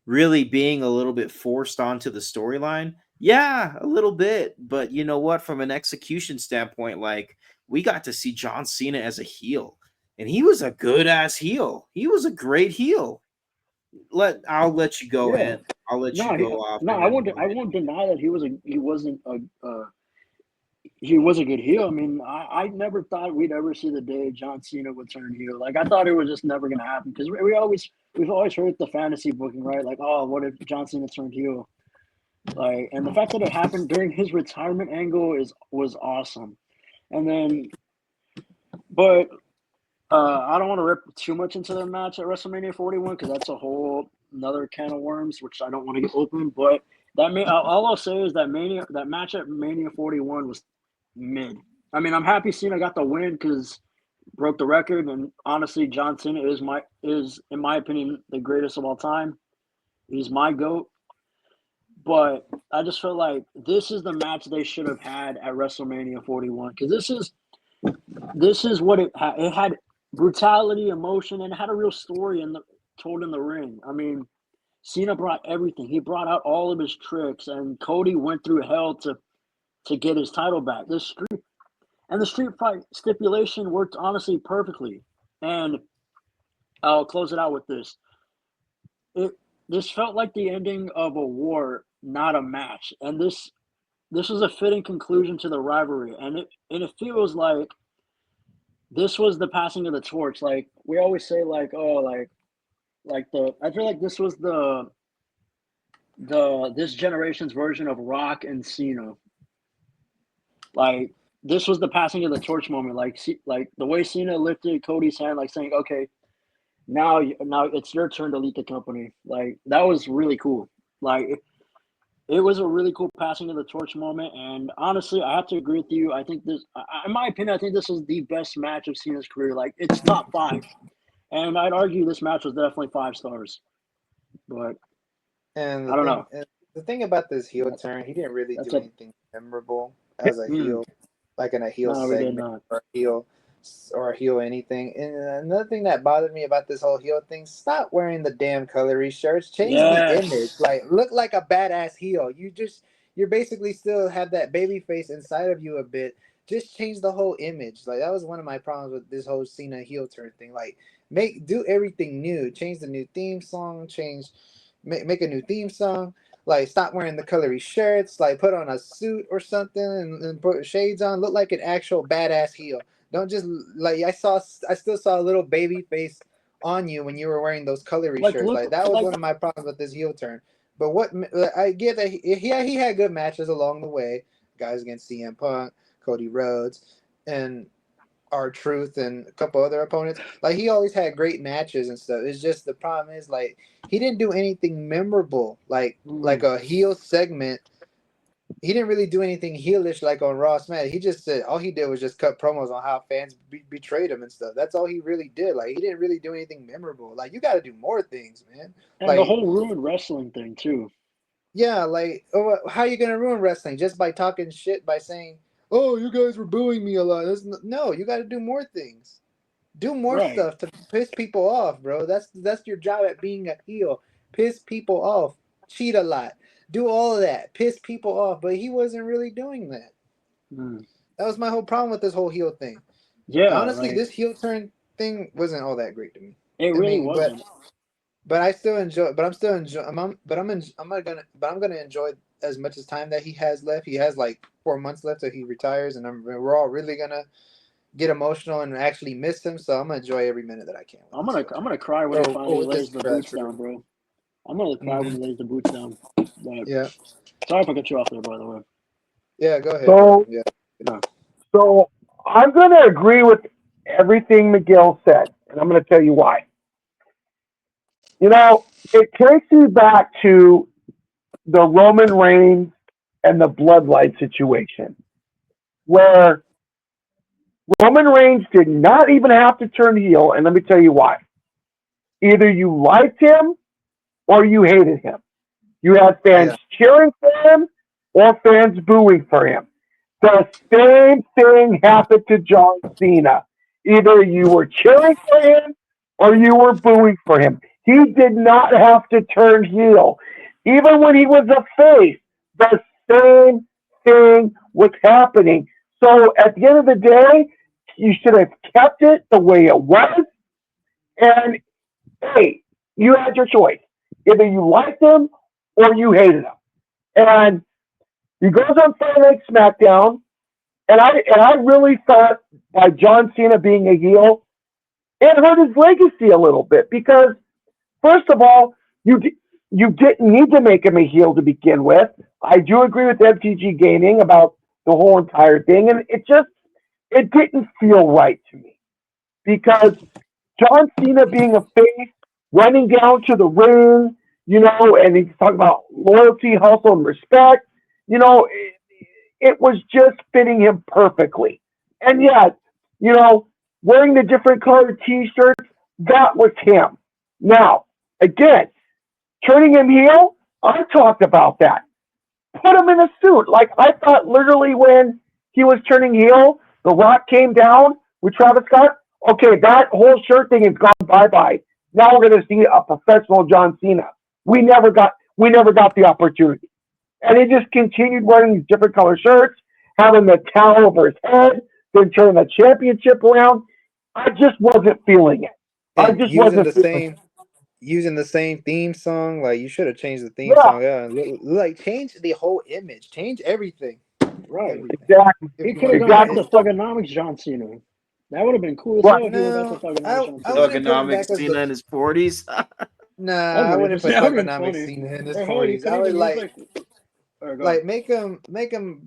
S1: really being a little bit forced onto the storyline? Yeah, a little bit. But you know what? From an execution standpoint, like, we got to see John Cena as a heel, and he was a good ass heel. He was a great heel. I'll let you go,
S2: Yeah.
S1: and I'll let you
S2: No,
S1: go off,
S2: no,
S1: and
S2: I
S1: then
S2: won't.
S1: go
S2: I
S1: ahead.
S2: won't deny that he was a good heel. I mean, I never thought we'd ever see the day John Cena would turn heel. Like I thought it was just never gonna happen because we've always heard the fantasy booking, right? Like, oh, what if John Cena turned heel? Like, and the fact that it happened during his retirement angle was awesome. And then, but I don't want to rip too much into the match at WrestleMania 41 because that's a whole another can of worms, which I don't want to get open. But all I'll say is that match at Mania 41 was mid. I mean, I'm happy Cena got the win because broke the record, and honestly, John Cena is in my opinion the greatest of all time. He's my goat. But I just feel like this is the match they should have had at WrestleMania 41 because this is what it had. It had brutality, emotion, and it had a real story told in the ring. I mean, Cena brought everything. He brought out all of his tricks, and Cody went through hell to get his title back. The street fight stipulation worked honestly perfectly. And I'll close it out with this. This felt like the ending of a war, not a match. And this was a fitting conclusion to the rivalry. And it feels like this was the passing of the torch. Like we always say, like, oh, like the I feel like this was this generation's version of Rock and Cena. Like this was the passing of the torch moment. Like the way Cena lifted Cody's hand, like saying, "Okay, now it's your turn to lead the company." Like that was really cool. Like it was a really cool passing of the torch moment. And honestly, I have to agree with you. I think in my opinion, I think this is the best match of Cena's career. Like it's top 5, and I'd argue this match was definitely 5 stars. But
S3: And
S2: I don't know.
S3: the thing about this heel turn, he didn't really
S2: That's
S3: do
S2: a
S3: anything memorable as a heel, like in a heel
S2: no, we did
S3: segment
S2: not.
S3: or a heel anything. And another thing that bothered me about this whole heel thing: stop wearing the damn colory shirts. Change the image.
S2: Yes.
S3: Like look like a badass heel. You're basically still have that baby face inside of you a bit. Just change the whole image. Like that was one of my problems with this whole Cena heel turn thing. Like do everything new. Change the new theme song. Make a new theme song. Like stop wearing the colory shirts. Like put on a suit or something and put shades on. Look like an actual badass heel. Don't just like I still saw a little baby face on you when you were wearing those colory
S2: Like
S3: shirts.
S2: look
S3: Like that was
S2: like
S3: one of my problems with this heel turn. But what I get that he had good matches along the way. Guys against CM Punk, Cody Rhodes, and R-Truth and a couple other opponents. Like he always had great matches and stuff. It's just the problem is like he didn't do anything memorable, like a heel segment. He didn't really do anything heelish like on Raw Smash. He just said all he did was just cut promos on how fans betrayed him and stuff. That's all he really did. Like he didn't really do anything memorable. Like you got to do more things, man.
S2: and the
S3: Like
S2: whole ruined wrestling thing too.
S3: yeah, like how you gonna ruin wrestling just by talking shit by saying, "Oh, you guys were booing me a lot." No, you got to do more things. Do more
S2: Right.
S3: stuff to piss people off, bro. That's your job at being a heel. Piss people off. Cheat a lot. Do all of that. Piss people off. But he wasn't really doing that.
S2: Mm.
S3: That was my whole problem with this whole heel thing.
S2: Yeah,
S3: Honestly,
S2: like
S3: this heel turn thing wasn't all that great to me.
S2: it
S3: I
S2: really
S3: mean,
S2: wasn't.
S3: but I still enjoy. But I'm still enjoy. I'm gonna enjoy as much as time that he has left. He has like 4 months left till he retires, and we're all really gonna get emotional and actually miss him. So I'm gonna enjoy every minute that I can with this heel
S2: I'm
S3: turn.
S2: gonna cry when he
S3: Or
S2: finally
S3: with this
S2: lays the boots
S3: crew.
S2: down, bro. I'm gonna cry when he lays the boots down. But
S3: Yeah.
S2: sorry if I cut you off there, by the way.
S3: Yeah, go ahead, bro.
S4: So,
S3: Yeah.
S2: No.
S4: so I'm going to agree with everything Miguel said, and I'm going to tell you why. You know, it takes me back to the Roman Reigns and the Bloodline situation, where Roman Reigns did not even have to turn heel, and let me tell you why. Either you liked him or you hated him. You had fans cheering for him or fans booing for him. The same thing happened to John Cena. Either you were cheering for him or you were booing for him. He did not have to turn heel. Even when he was a face, the same thing was happening. So at the end of the day, you should have kept it the way it was. And hey, you had your choice. Either you liked him or you hated him. And he goes on Friday Night SmackDown, and I really thought by John Cena being a heel, it hurt his legacy a little bit because first of all, you didn't need to make him a heel to begin with. I do agree with MTG Gaming about the whole entire thing, and it didn't feel right to me because John Cena being a face, running down to the ring, and he's talking about loyalty, hustle, and respect. It was just fitting him perfectly. And yet, wearing the different colored T-shirts, that was him. Now, again, turning him heel, I talked about that. Put him in a suit. Like, I thought literally when he was turning heel, The Rock came down with Travis Scott. Okay, that whole shirt thing is gone bye-bye. Now we're going to see a professional John Cena. We never got the opportunity. And he just continued wearing these different color shirts, having the towel over his head, then turning the championship around. I just wasn't feeling it.
S3: And using the same theme song. Like, you should have changed the theme song. Yeah, like change the whole image, change everything.
S2: Right.
S4: Exactly.
S2: He could have gone back to Thugonomics John Cena. That would have been cool as hell if he went back to Thugonomics John Cena.
S1: Thugonomics Cena in his 40s.
S3: Nah, I wouldn't put Thugonomics Cena in his 40s. I would like make him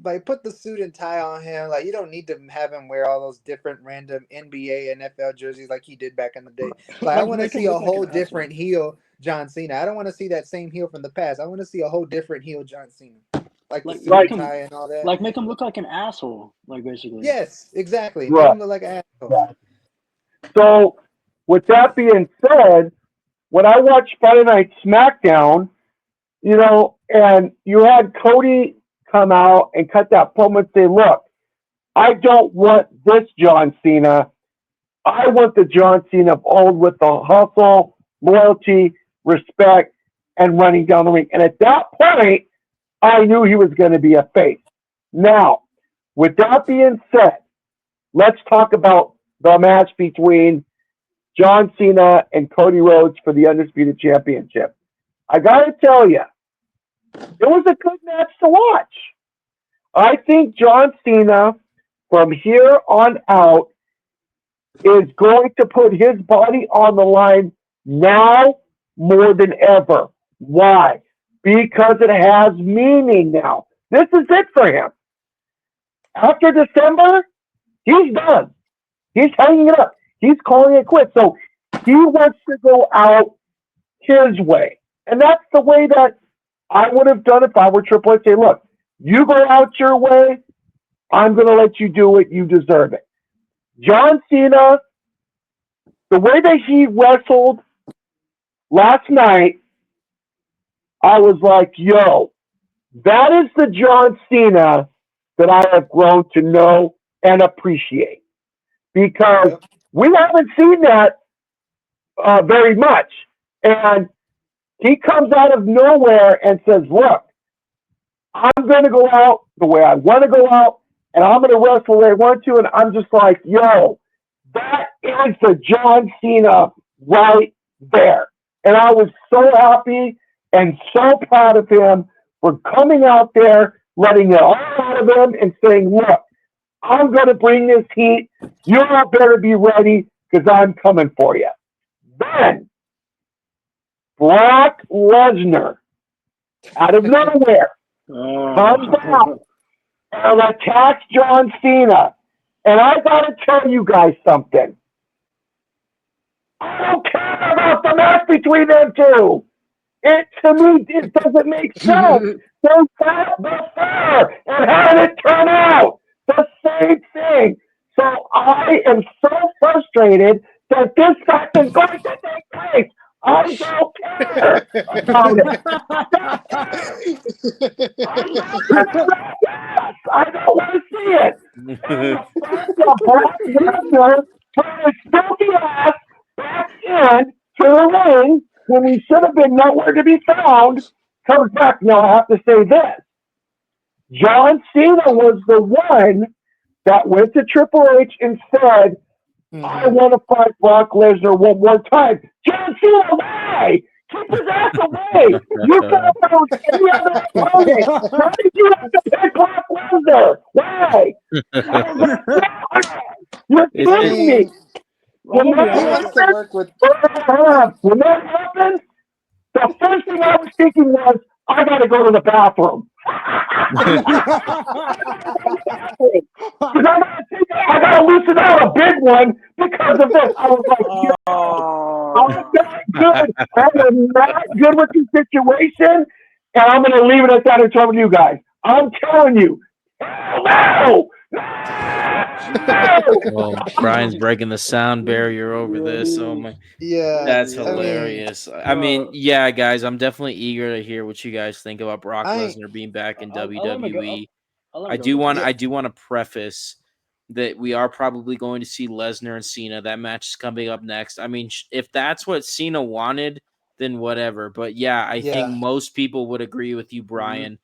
S3: like put the suit and tie on him. Like, you don't need to have him wear all those different random NBA, NFL jerseys like he did back in the day. Like, I want to see a whole different heel John Cena. I don't want to see that same heel from the past. I want to see a whole different heel John Cena. Like the suit and tie and all that.
S2: Like, make him look like an asshole. Like, basically.
S3: Yes, exactly. Make him look like an asshole.
S4: Right. So, with that being said, when I watched Friday Night SmackDown, and you had Cody come out and cut that promo and say, look, I don't want this John Cena. I want the John Cena of old with the hustle, loyalty, respect, and running down the ring. And at that point, I knew he was going to be a face. Now, with that being said, let's talk about the match between John Cena and Cody Rhodes for the Undisputed Championship. I got to tell you, it was a good match to watch. I think John Cena, from here on out, is going to put his body on the line now more than ever. Why? Because it has meaning now. This is it for him. After December, he's done. He's hanging it up. He's calling it quits. So he wants to go out his way. And that's the way that I would have done if I were Triple H. Say, look, you go out your way, I'm going to let you do it. You deserve it. John Cena, the way that he wrestled last night, I was like, yo, that is the John Cena that I have grown to know and appreciate. Because we haven't seen that very much. And he comes out of nowhere and says, look, I'm going to go out the way I want to go out, and I'm going to wrestle the way I want to. And I'm just like, yo, that is the John Cena right there. And I was so happy and so proud of him for coming out there, letting it all out of him, and saying, look, I'm going to bring this heat. You all better be ready because I'm coming for you. Then, Brock Lesnar, out of nowhere, comes out and attacks John Cena. And I got to tell you guys something. I don't care about the match between them two. To me, it doesn't make sense. So the fair, and how did it turn out? The same thing. So I am so frustrated that this fact is going to take place. I don't care about it. I'm not going to say yes. I don't want to see it. And the fact that Brock Lesnar put his filthy ass back in to the ring when he should have been nowhere to be found comes back. Now I have to say this. John Cena was the one that went to Triple H and said, I want to fight Brock Lesnar one more time. John Cena, why? Keep his ass away. You could have found any other opponent. Why did you have to pick Brock Lesnar? Why? I was like, you're kidding me. When that
S3: he wants to
S4: happened,
S3: work with.
S4: when that happened, the first thing I was thinking was, I got to go to the bathroom. I got to loosen out a big one because of this. I was like, I'm not good. I am not good with this situation, and I'm going to leave it at that and tell you guys. I'm telling you, no!
S1: Well, Brian's breaking the sound barrier over this. Oh my,
S3: Yeah,
S1: that's
S3: I mean,
S1: hilarious. I mean, yeah, guys, I'm definitely eager to hear what you guys think about Brock
S3: I
S1: Lesnar being back in
S2: I'll let him go.
S1: WWE.
S2: I'll let
S1: I
S2: him go
S1: do want
S2: first.
S3: yeah,
S1: I do want to preface that we are probably going to see Lesnar and Cena. That match is coming up next. I mean, if that's what Cena wanted, then whatever. But yeah, I think
S3: yeah.
S1: most people would agree with you, Brian.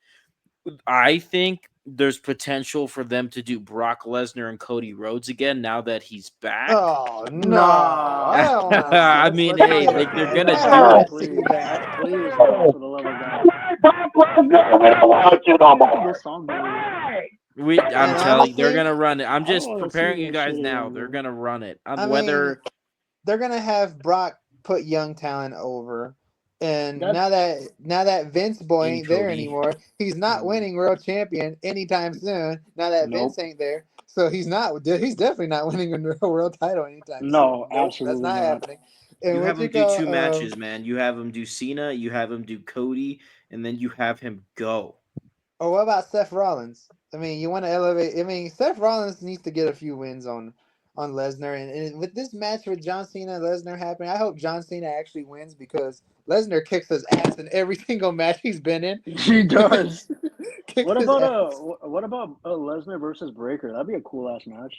S1: I think there's potential for them to do Brock Lesnar and Cody Rhodes again now that he's back.
S3: Oh no!
S2: Nah.
S3: I don't want to see.
S1: I mean,
S3: Forget
S1: hey, like
S3: it,
S1: they're
S3: man.
S1: gonna
S3: I don't
S1: do
S3: want
S1: it.
S3: to see
S2: Please,
S3: that.
S2: please, God, for the love of God.
S4: Brock Lesnar, we don't want you no more.
S2: This song, baby.
S1: I'm
S3: And
S1: telling you, they're
S3: honestly,
S1: gonna run it. I'm
S2: I don't
S1: just
S2: want to see
S1: preparing you
S2: this
S1: guys
S2: shit
S1: now. They're
S2: anymore.
S1: gonna run it.
S3: I mean,
S1: Whether
S3: they're gonna have Brock put young talent over, and
S2: That's
S3: now that Vince boy
S1: in
S3: ain't there
S1: Cody.
S3: anymore, he's not winning world champion anytime soon. Now that
S2: nope.
S3: Vince ain't there, so he's definitely not winning a world title anytime
S2: No,
S3: soon. Nope, that's
S2: absolutely
S3: not
S2: not.
S3: happening. And
S1: You have
S3: what
S1: him
S3: you
S1: do
S3: call
S1: 2 matches, man. You have him do Cena, you have him do Cody, and then you have him go.
S3: or what about Seth Rollins? I mean, you want to elevate. I mean, Seth Rollins needs to get a few wins on Lesnar, and with this match with John Cena and Lesnar happening, I hope John Cena actually wins because Lesnar kicks his ass in every single match he's been in.
S2: He does.
S3: Kicks
S2: What
S3: his
S2: about
S3: ass.
S2: what about Lesnar versus Breaker? That'd be a cool ass match.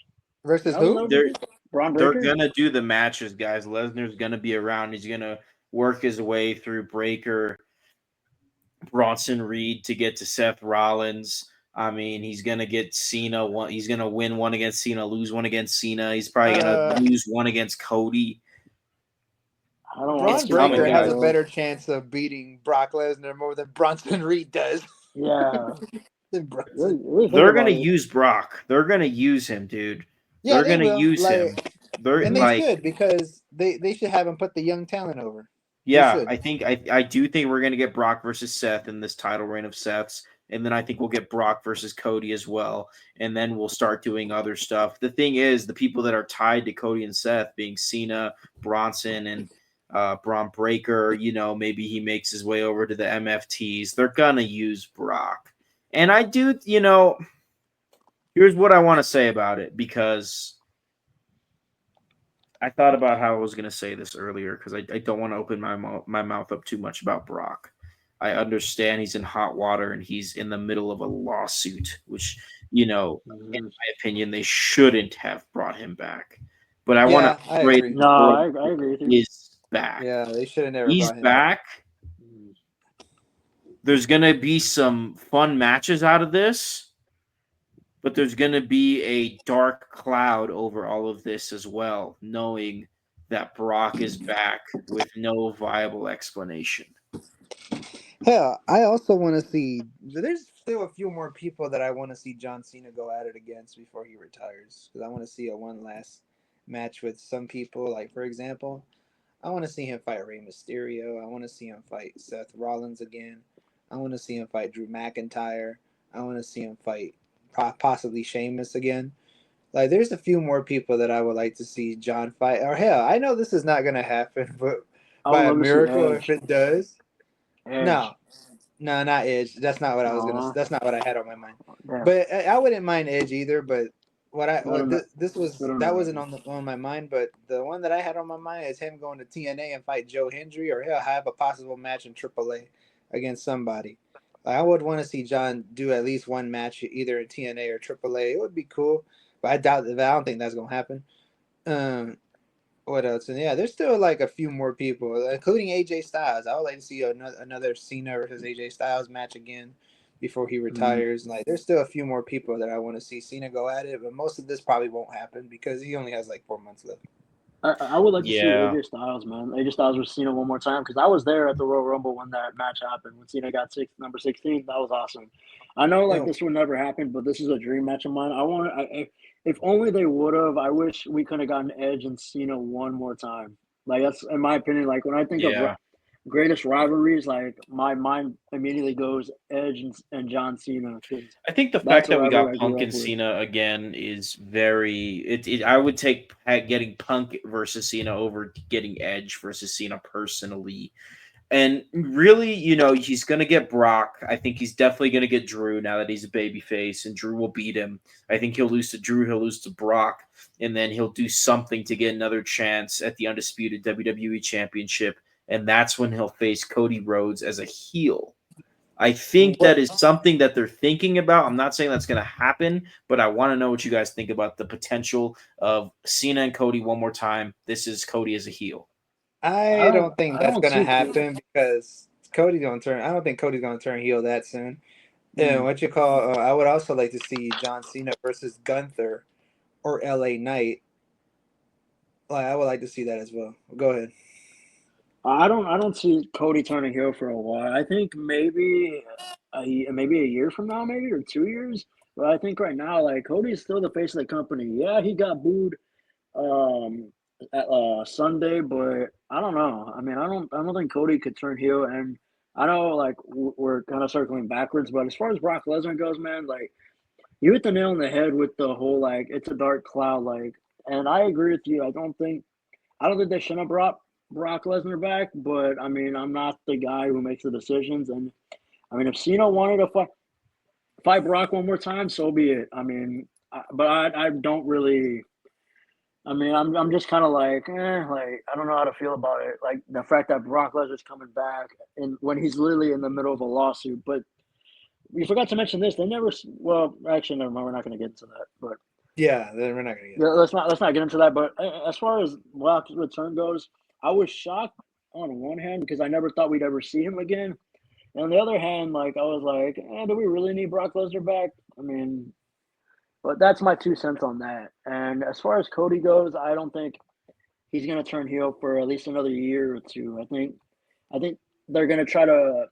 S3: Versus
S2: That
S3: who?
S2: would be
S1: They're
S2: good. Braun
S1: they're
S2: Breaker.
S1: gonna do the matches, guys. Lesnar's gonna be around. He's gonna work his way through Breaker, Bronson Reed to get to Seth Rollins. I mean, he's gonna get Cena one. He's gonna win one against Cena, lose one against Cena. He's probably gonna
S3: Uh,
S1: lose one against Cody.
S2: I don't want
S1: It's
S3: Braun
S2: to see
S1: coming,
S3: Breaker
S2: Cody
S3: has a
S1: guys.
S2: though.
S3: better chance of beating Brock Lesnar more than Bronson Reed does.
S2: Yeah.
S3: Than
S2: Really,
S3: Bronson.
S2: really think
S1: They're
S2: about
S1: gonna
S2: it.
S1: use Brock. They're gonna use him, dude.
S3: Yeah,
S1: They're
S3: they
S1: gonna
S3: will.
S1: use him. They're
S3: And they
S1: like,
S3: should because they should have him put the young talent over. They
S1: yeah,
S3: should.
S1: I do think we're gonna get Brock versus Seth in this title reign of Seth's, and then I think we'll get Brock versus Cody as well, and then we'll start doing other stuff. The thing is, the people that are tied to Cody and Seth, being Cena, Bronson, and Braun Breaker, maybe he makes his way over to the MFTs. They're gonna use Brock, and I do, here's what I want to say about it because I thought about how I was going to say this earlier because I don't want to open my mouth up too much about Brock. I understand he's in hot water and he's in the middle of a lawsuit, which, in my opinion, they shouldn't have brought him back. But I want
S3: Yeah,
S1: to
S3: I
S1: pray
S3: agree.
S2: No, I
S1: Brock
S2: agree with you.
S1: is back.
S3: Yeah, they should have never
S1: He's
S3: brought him back.
S1: back. There's going to be some fun matches out of this. But there's going to be a dark cloud over all of this as well, knowing that Brock is back with no viable explanation.
S3: Hell, I also want to see. There's still a few more people that I want to see John Cena go at it against before he retires. Because I want to see a one last match with some people. Like for example, I want to see him fight Rey Mysterio. I want to see him fight Seth Rollins again. I want to see him fight Drew McIntyre. I want to see him fight possibly Sheamus again. Like, there's a few more people that I would like to see John fight. Or hell, I know this is not gonna happen, but
S2: I would
S3: by a
S2: love to see
S3: miracle,
S2: Edge.
S3: if it does,
S2: Edge.
S3: no, not Edge. That's not what I was gonna.
S2: Aw.
S3: That's not what I had on my mind.
S2: Damn.
S3: But I wouldn't mind Edge either. But This was
S2: I don't
S3: that
S2: know.
S3: wasn't on my mind, but the one that I had on my mind is him going to TNA and fight Joe Hendry, or he'll have a possible match in AAA against somebody. Like, I would want to see John do at least one match either in TNA or AAA. It would be cool, but I doubt that. I don't think that's gonna happen. What else? And yeah, there's still like a few more people, including AJ Styles. I would like to see another Cena versus AJ Styles match again before he retires. Like, there's still a few more people that I want to see Cena go at it, but most of this probably won't happen because he only has like 4 months left.
S2: I would like to see
S1: Yeah.
S2: AJ Styles, man. AJ Styles versus Cena one more time because I was there at the Royal Rumble when that match happened. When Cena got number 16, that was awesome. I know like
S3: No.
S2: this would never happen, but this is a dream match of mine. If only they would have. I wish we could have gotten Edge and Cena one more time. Like that's in my opinion. Like when I think of
S1: Yeah.
S2: greatest rivalries, like my mind immediately goes Edge and John Cena because
S1: I think the
S2: that's
S1: fact
S2: a
S1: that we got
S2: rivalry I
S1: Punk
S2: grew up
S1: and
S2: with.
S1: Cena again is very. I would take getting Punk versus Cena over getting Edge versus Cena personally. And really, he's going to get Brock. I think he's definitely going to get Drew now that he's a babyface, and Drew will beat him. I think he'll lose to Drew, he'll lose to Brock, and then he'll do something to get another chance at the undisputed WWE Championship, and that's when he'll face Cody Rhodes as a heel. I think that is something that they're thinking about. I'm not saying that's going to happen, but I want to know what you guys think about the potential of Cena and Cody one more time. This is Cody as a heel.
S3: I don't think
S2: I
S3: that's
S2: don't
S3: gonna
S2: see
S3: happen because Cody's gonna turn. I don't think Cody's gonna turn heel that soon. And what you call? I would also like to see John Cena versus Gunther or LA Knight. Like, I would like to see that as well. Go ahead.
S2: I don't see Cody turning heel for a while. I think maybe a year from now, maybe or 2 years. But I think right now, like Cody's still the face of the company. Yeah, he got booed at Sunday, but I don't know. I mean, I don't think Cody could turn heel. And I know like we're kind of circling backwards, but as far as Brock Lesnar goes, man, like you hit the nail on the head with the whole like it's a dark cloud, like. And I agree with you. I don't think they shouldn't have brought Brock Lesnar back, but I mean, I'm not the guy who makes the decisions. And I mean, if Cena wanted to fight Brock one more time, so be it. I mean, but I don't really. I mean, I'm just kind of like I don't know how to feel about it. Like the fact that Brock Lesnar's coming back and when he's literally in the middle of a lawsuit. But we forgot to mention this. They never. Well, actually, never mind. We're not going to get into that. But
S3: Yeah, then we're not gonna get.
S2: yeah, let's not get into that. But as far as Brock's return goes, I was shocked on one hand because I never thought we'd ever see him again. And on the other hand, like I was like, do we really need Brock Lesnar back? I mean, but that's my 2 cents on that. And as far as Cody goes, I don't think he's gonna turn heel for at least another year or two. I think they're gonna try to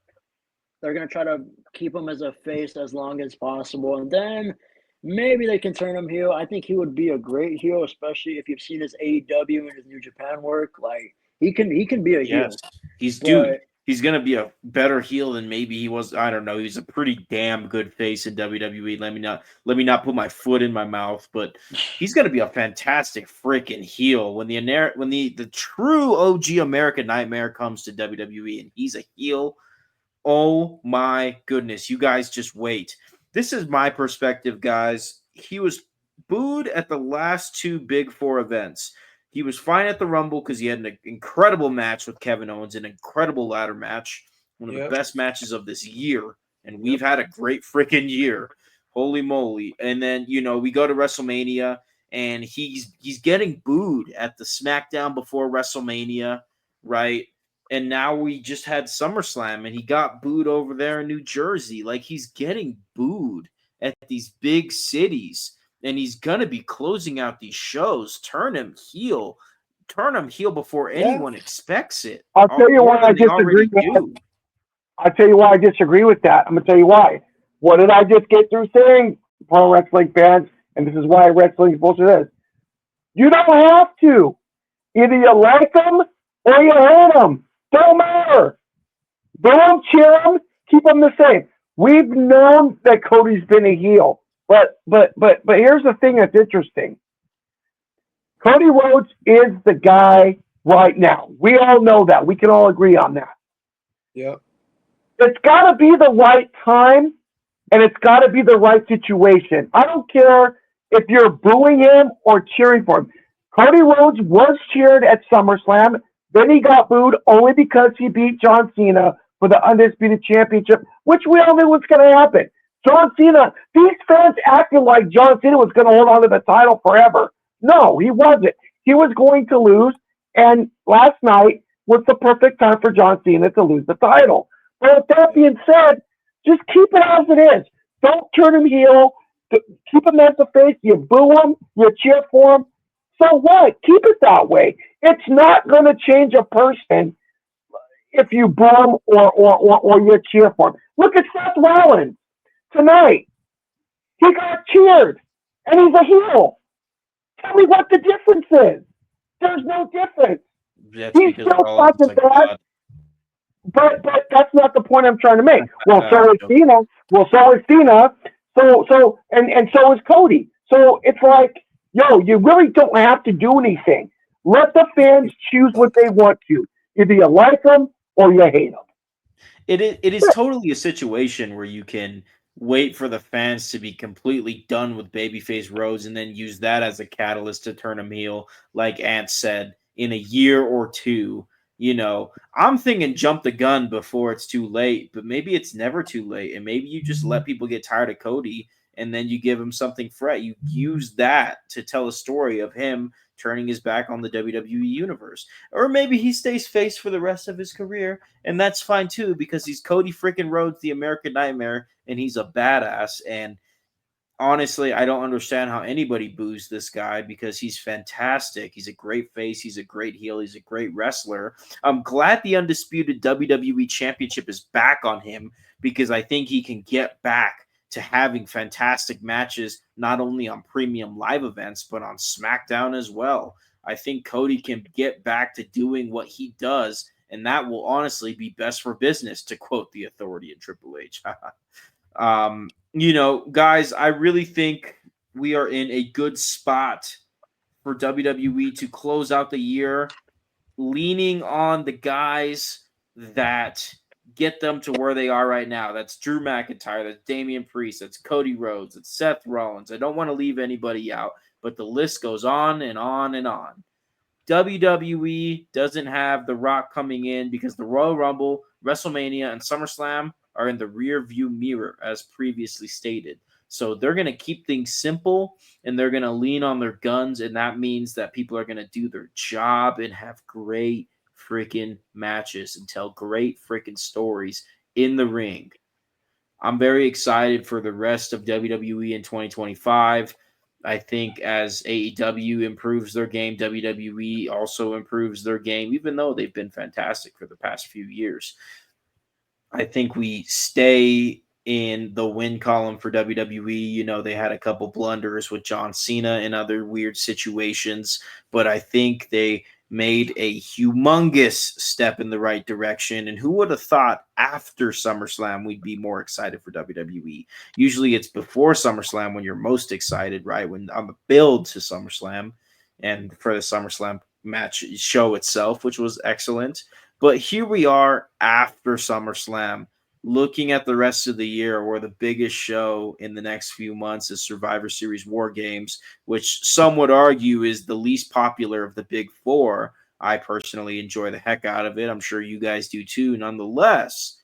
S2: keep him as a face as long as possible, and then maybe they can turn him heel. I think he would be a great heel, especially if you've seen his AEW and his New Japan work. Like he can be a
S1: Yes,
S2: heel,
S1: dude.
S2: but
S1: He's gonna be a better heel than maybe he was. I don't know. He's a pretty damn good face in WWE. Let me not put my foot in my mouth, but he's gonna be a fantastic freaking heel when the true OG American Nightmare comes to WWE and he's a heel. Oh my goodness, you guys just wait. This is my perspective, guys. He was booed at the last two Big Four events. He was fine at the Rumble because he had an incredible match with Kevin Owens, an incredible ladder match, one of the best matches of this year. And we've had a great freaking year. Holy moly. And then, we go to WrestleMania and he's getting booed at the SmackDown before WrestleMania, right? And now we just had SummerSlam and he got booed over there in New Jersey. Like he's getting booed at these big cities. And he's going to be closing out these shows. Turn him heel before anyone expects it.
S4: I'll tell you why I
S1: They already
S4: disagree with that.
S1: do.
S4: I'll tell you why I disagree with that. I'm going to tell you why. What did I just get through saying, pro wrestling fans? And this is why wrestling's bullshit is. You don't have to. Either you like them or you hate them. Don't matter. Boo them, cheer them, keep them the same. We've known that Cody's been a heel. But here's the thing that's interesting. Cody Rhodes is the guy right now. We all know that. We can all agree on that.
S3: Yep.
S4: It's got to be the right time, and it's got to be the right situation. I don't care if you're booing him or cheering for him. Cody Rhodes was cheered at SummerSlam. Then he got booed only because he beat John Cena for the Undisputed Championship, which we all knew was going to happen. John Cena, these fans acted like John Cena was going to hold on to the title forever. No, he wasn't. He was going to lose, and last night was the perfect time for John Cena to lose the title. But with that being said, just keep it as it is. Don't turn him heel. Keep him as the face. You boo him. You cheer for him. So what? Keep it that way. It's not going to change a person if you boo him or you cheer for him. Look at Seth Rollins tonight. He got cheered, and he's a heel. Tell me what the difference is. There's no difference.
S1: That's
S4: He's
S1: because
S4: still
S1: Rollins is
S4: fucking
S1: like
S4: bad.
S1: God.
S4: But that's not the point I'm trying to make. Well, so is Cena. Well, so is Cena. So so is Cody. So it's like, yo, you really don't have to do anything. Let the fans choose what they want to. Either you like them or you hate them.
S1: It is totally a situation where you can wait for the fans to be completely done with babyface Rhodes and then use that as a catalyst to turn him heel, like Ant said, in a year or two. You know, I'm thinking jump the gun before it's too late, but maybe it's never too late, and maybe you just let people get tired of Cody, and then you give him something fresh. You use that to tell a story of him turning his back on the WWE universe, or maybe he stays face for the rest of his career, and that's fine too, because he's Cody freaking Rhodes, the American Nightmare, and he's a badass. And honestly, I don't understand how anybody boos this guy because he's fantastic. He's a great face. He's a great heel. He's a great wrestler. I'm glad the undisputed WWE Championship is back on him because I think he can get back to having fantastic matches, not only on premium live events, but on SmackDown as well. I think Cody can get back to doing what he does, and that will honestly be best for business, to quote the authority in Triple H. You know, guys, I really think we are in a good spot for WWE to close out the year, leaning on the guys that get them to where they are right now. That's Drew McIntyre, that's Damian Priest, that's Cody Rhodes, that's Seth Rollins. I don't want to leave anybody out, but the list goes on and on and on. WWE doesn't have The Rock coming in because the Royal Rumble, WrestleMania, and SummerSlam are in the rear view mirror, as previously stated. So they're going to keep things simple and they're going to lean on their guns. And that means that people are going to do their job and have great freaking matches and tell great freaking stories in the ring. I'm very excited for the rest of WWE in 2025. I think as AEW improves their game, WWE also improves their game, even though they've been fantastic for the past few years. I think we stay in the win column for WWE. You know, they had a couple blunders with John Cena and other weird situations, but I think they made a humongous step in the right direction. And who would have thought after SummerSlam we'd be more excited for WWE? Usually it's before SummerSlam when you're most excited, right? When on the build to SummerSlam and for the SummerSlam match show itself, which was excellent. But here we are after SummerSlam, looking at the rest of the year where the biggest show in the next few months is Survivor Series War Games, which some would argue is the least popular of the big four. I personally enjoy the heck out of it. I'm sure you guys do too. Nonetheless,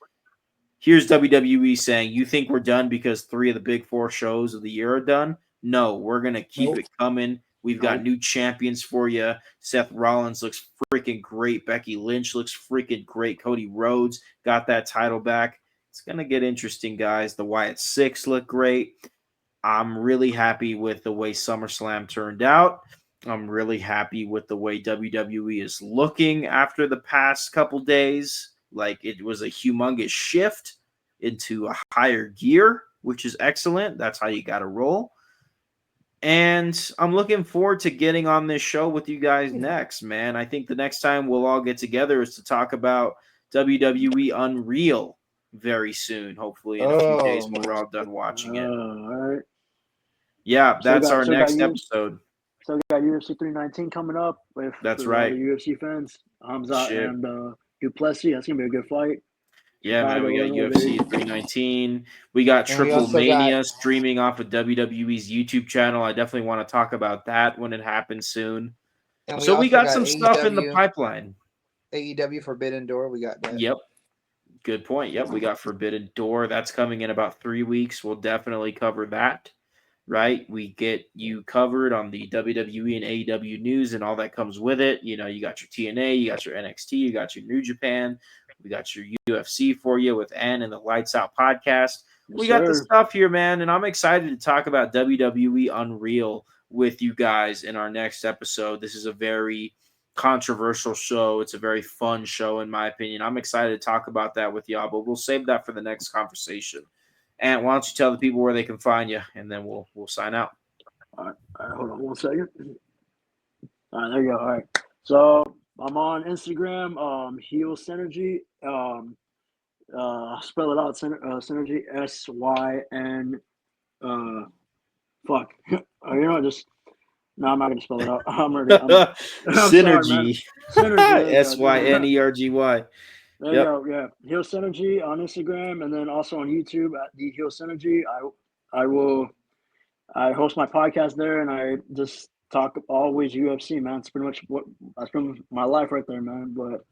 S1: here's WWE saying, you think we're done because 3 of the big 4 shows of the year are done? No, we're going to keep it coming. We've got new champions for you. Seth Rollins looks freaking great. Becky Lynch looks freaking great. Cody Rhodes got that title back. It's going to get interesting, guys. The Wyatt Six look great. I'm really happy with the way SummerSlam turned out. I'm really happy with the way WWE is looking after the past couple days. Like, it was a humongous shift into a higher gear, which is excellent. That's how you got to roll. And I'm looking forward to getting on this show with you guys next, man. I think the next time we'll all get together is to talk about WWE Unreal very soon, hopefully in a few days when we're all done watching it.
S2: All right.
S1: Yeah, that's our next episode.
S2: So we got UFC 319 coming up with
S1: That's
S2: the
S1: right.
S2: UFC fans, Hamza
S1: Shit.
S2: and Duplessis. That's gonna be a good fight.
S1: Yeah, man, we got
S2: Illinois,
S1: UFC
S2: baby.
S1: 319. We got
S3: And we
S1: Triple
S3: also
S1: Mania streaming off of WWE's YouTube channel. I definitely want to talk about that when it happens soon.
S3: And we
S1: So we
S3: also
S1: got
S3: got
S1: some stuff in the
S3: AEW,
S1: pipeline.
S3: AEW Forbidden Door. We got that.
S1: Yep. Good point. Yep, we got Forbidden Door. That's coming in about 3 weeks. We'll definitely cover that. Right? We get you covered on the WWE and AEW news and all that comes with it. You know, you got your TNA, you got your NXT, you got your New Japan, we got your UFC for you with Ann and the Lights Out podcast.
S2: Yes,
S1: We got the
S2: sir.
S1: stuff here, man, and I'm excited to talk about WWE Unreal with you guys in our next episode. This is a very controversial show. It's a very fun show, in my opinion. I'm excited to talk about that with y'all, but we'll save that for the next conversation. And why don't you tell the people where they can find you, and then we'll sign out.
S2: All right, hold on 1 second. All right, there you go. All right. So I'm on Instagram, Heelsynergy. Spell it out, Synergy, SYN. Fuck. You know, just no, I'm not gonna spell it out. I'm sorry, man.
S1: Synergy.
S2: Synergy. There you go.
S1: SYNERGY.
S2: There you go. Yeah, Heel Synergy on Instagram, and then also on YouTube at the Heel Synergy. I host my podcast there, and I just talk always UFC, man. It's pretty much that's been my life right there, man. But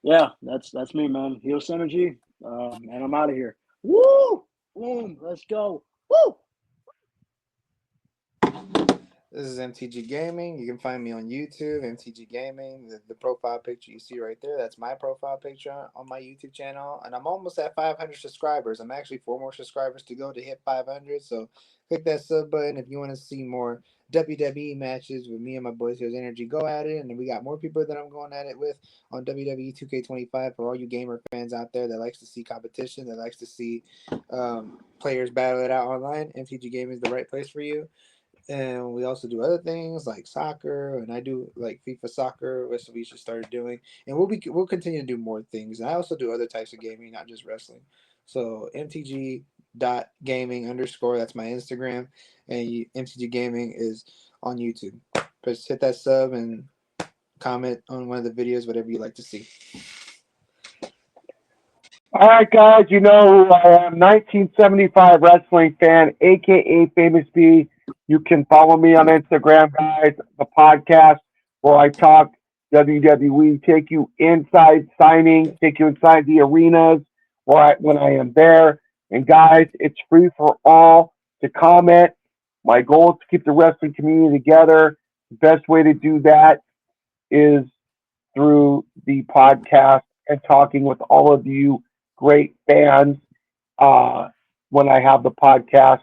S2: yeah, that's me, man. Heel Synergy, and I'm out of here. Woo! Boom! Let's go. Woo!
S3: This is MTG Gaming. You can find me on YouTube, MTG Gaming. The profile picture you see right there, that's my profile picture on my YouTube channel. And I'm almost at 500 subscribers. I'm actually 4 more subscribers to go to hit 500. So click that sub button if you want to see more WWE matches with me and my boys Heelsynergy. Go at it. And we got more people that I'm going at it with on WWE 2K25 for all you gamer fans out there that likes to see competition, that likes to see players battle it out online. MTG Gaming is the right place for you. And we also do other things like soccer, and I do like FIFA soccer, which we should start doing. And we'll continue to do more things. And I also do other types of gaming, not just wrestling. So mtg.gaming _ that's my Instagram, and MTG Gaming is on YouTube. Just hit that sub and comment on one of the videos, whatever you like to see.
S4: All right, guys, you know who I am, 1975 wrestling fan, a.k.a. Famous B. You can follow me on Instagram, guys, the podcast where I talk WWE, take you inside signings, take you inside the arenas when I am there. And, guys, it's free for all to comment. My goal is to keep the wrestling community together. The best way to do that is through the podcast and talking with all of you great fans when I have the podcast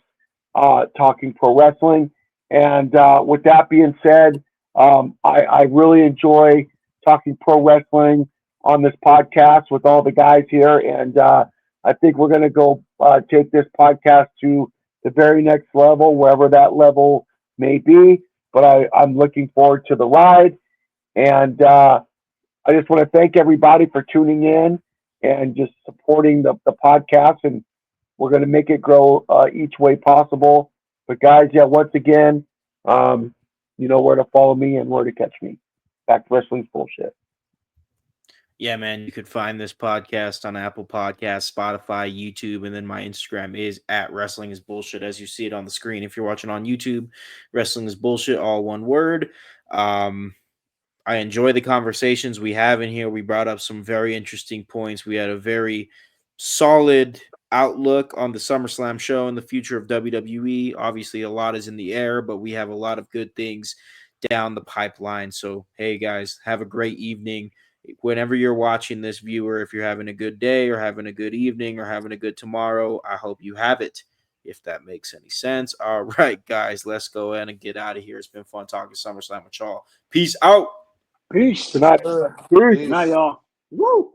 S4: talking pro wrestling. And with that being said, I really enjoy talking pro wrestling on this podcast with all the guys here. And I think we're going to go take this podcast to the very next level, wherever that level may be. But I'm looking forward to the ride. And I just want to thank everybody for tuning in and just supporting the podcast. And we're going to make it grow each way possible. But guys, yeah, once again, you know where to follow me and where to catch me. Back to Wrestling's Bullshit.
S1: Yeah, man, you could find this podcast on Apple Podcasts, Spotify, YouTube, and then my Instagram is at Wrestling is Bullshit, as you see it on the screen. If you're watching on YouTube, Wrestling is Bullshit, all one word. I enjoy the conversations we have in here. We brought up some very interesting points. We had a very solid outlook on the SummerSlam show and the future of WWE. Obviously, a lot is in the air, but we have a lot of good things down the pipeline. So, hey, guys, have a great evening. Whenever you're watching this, viewer, if you're having a good day or having a good evening or having a good tomorrow, I hope you have it, if that makes any sense. All right, guys, let's go ahead and get out of here. It's been fun talking SummerSlam with y'all. Peace out.
S2: Peace.
S4: Good night.
S2: Good night, y'all. Woo!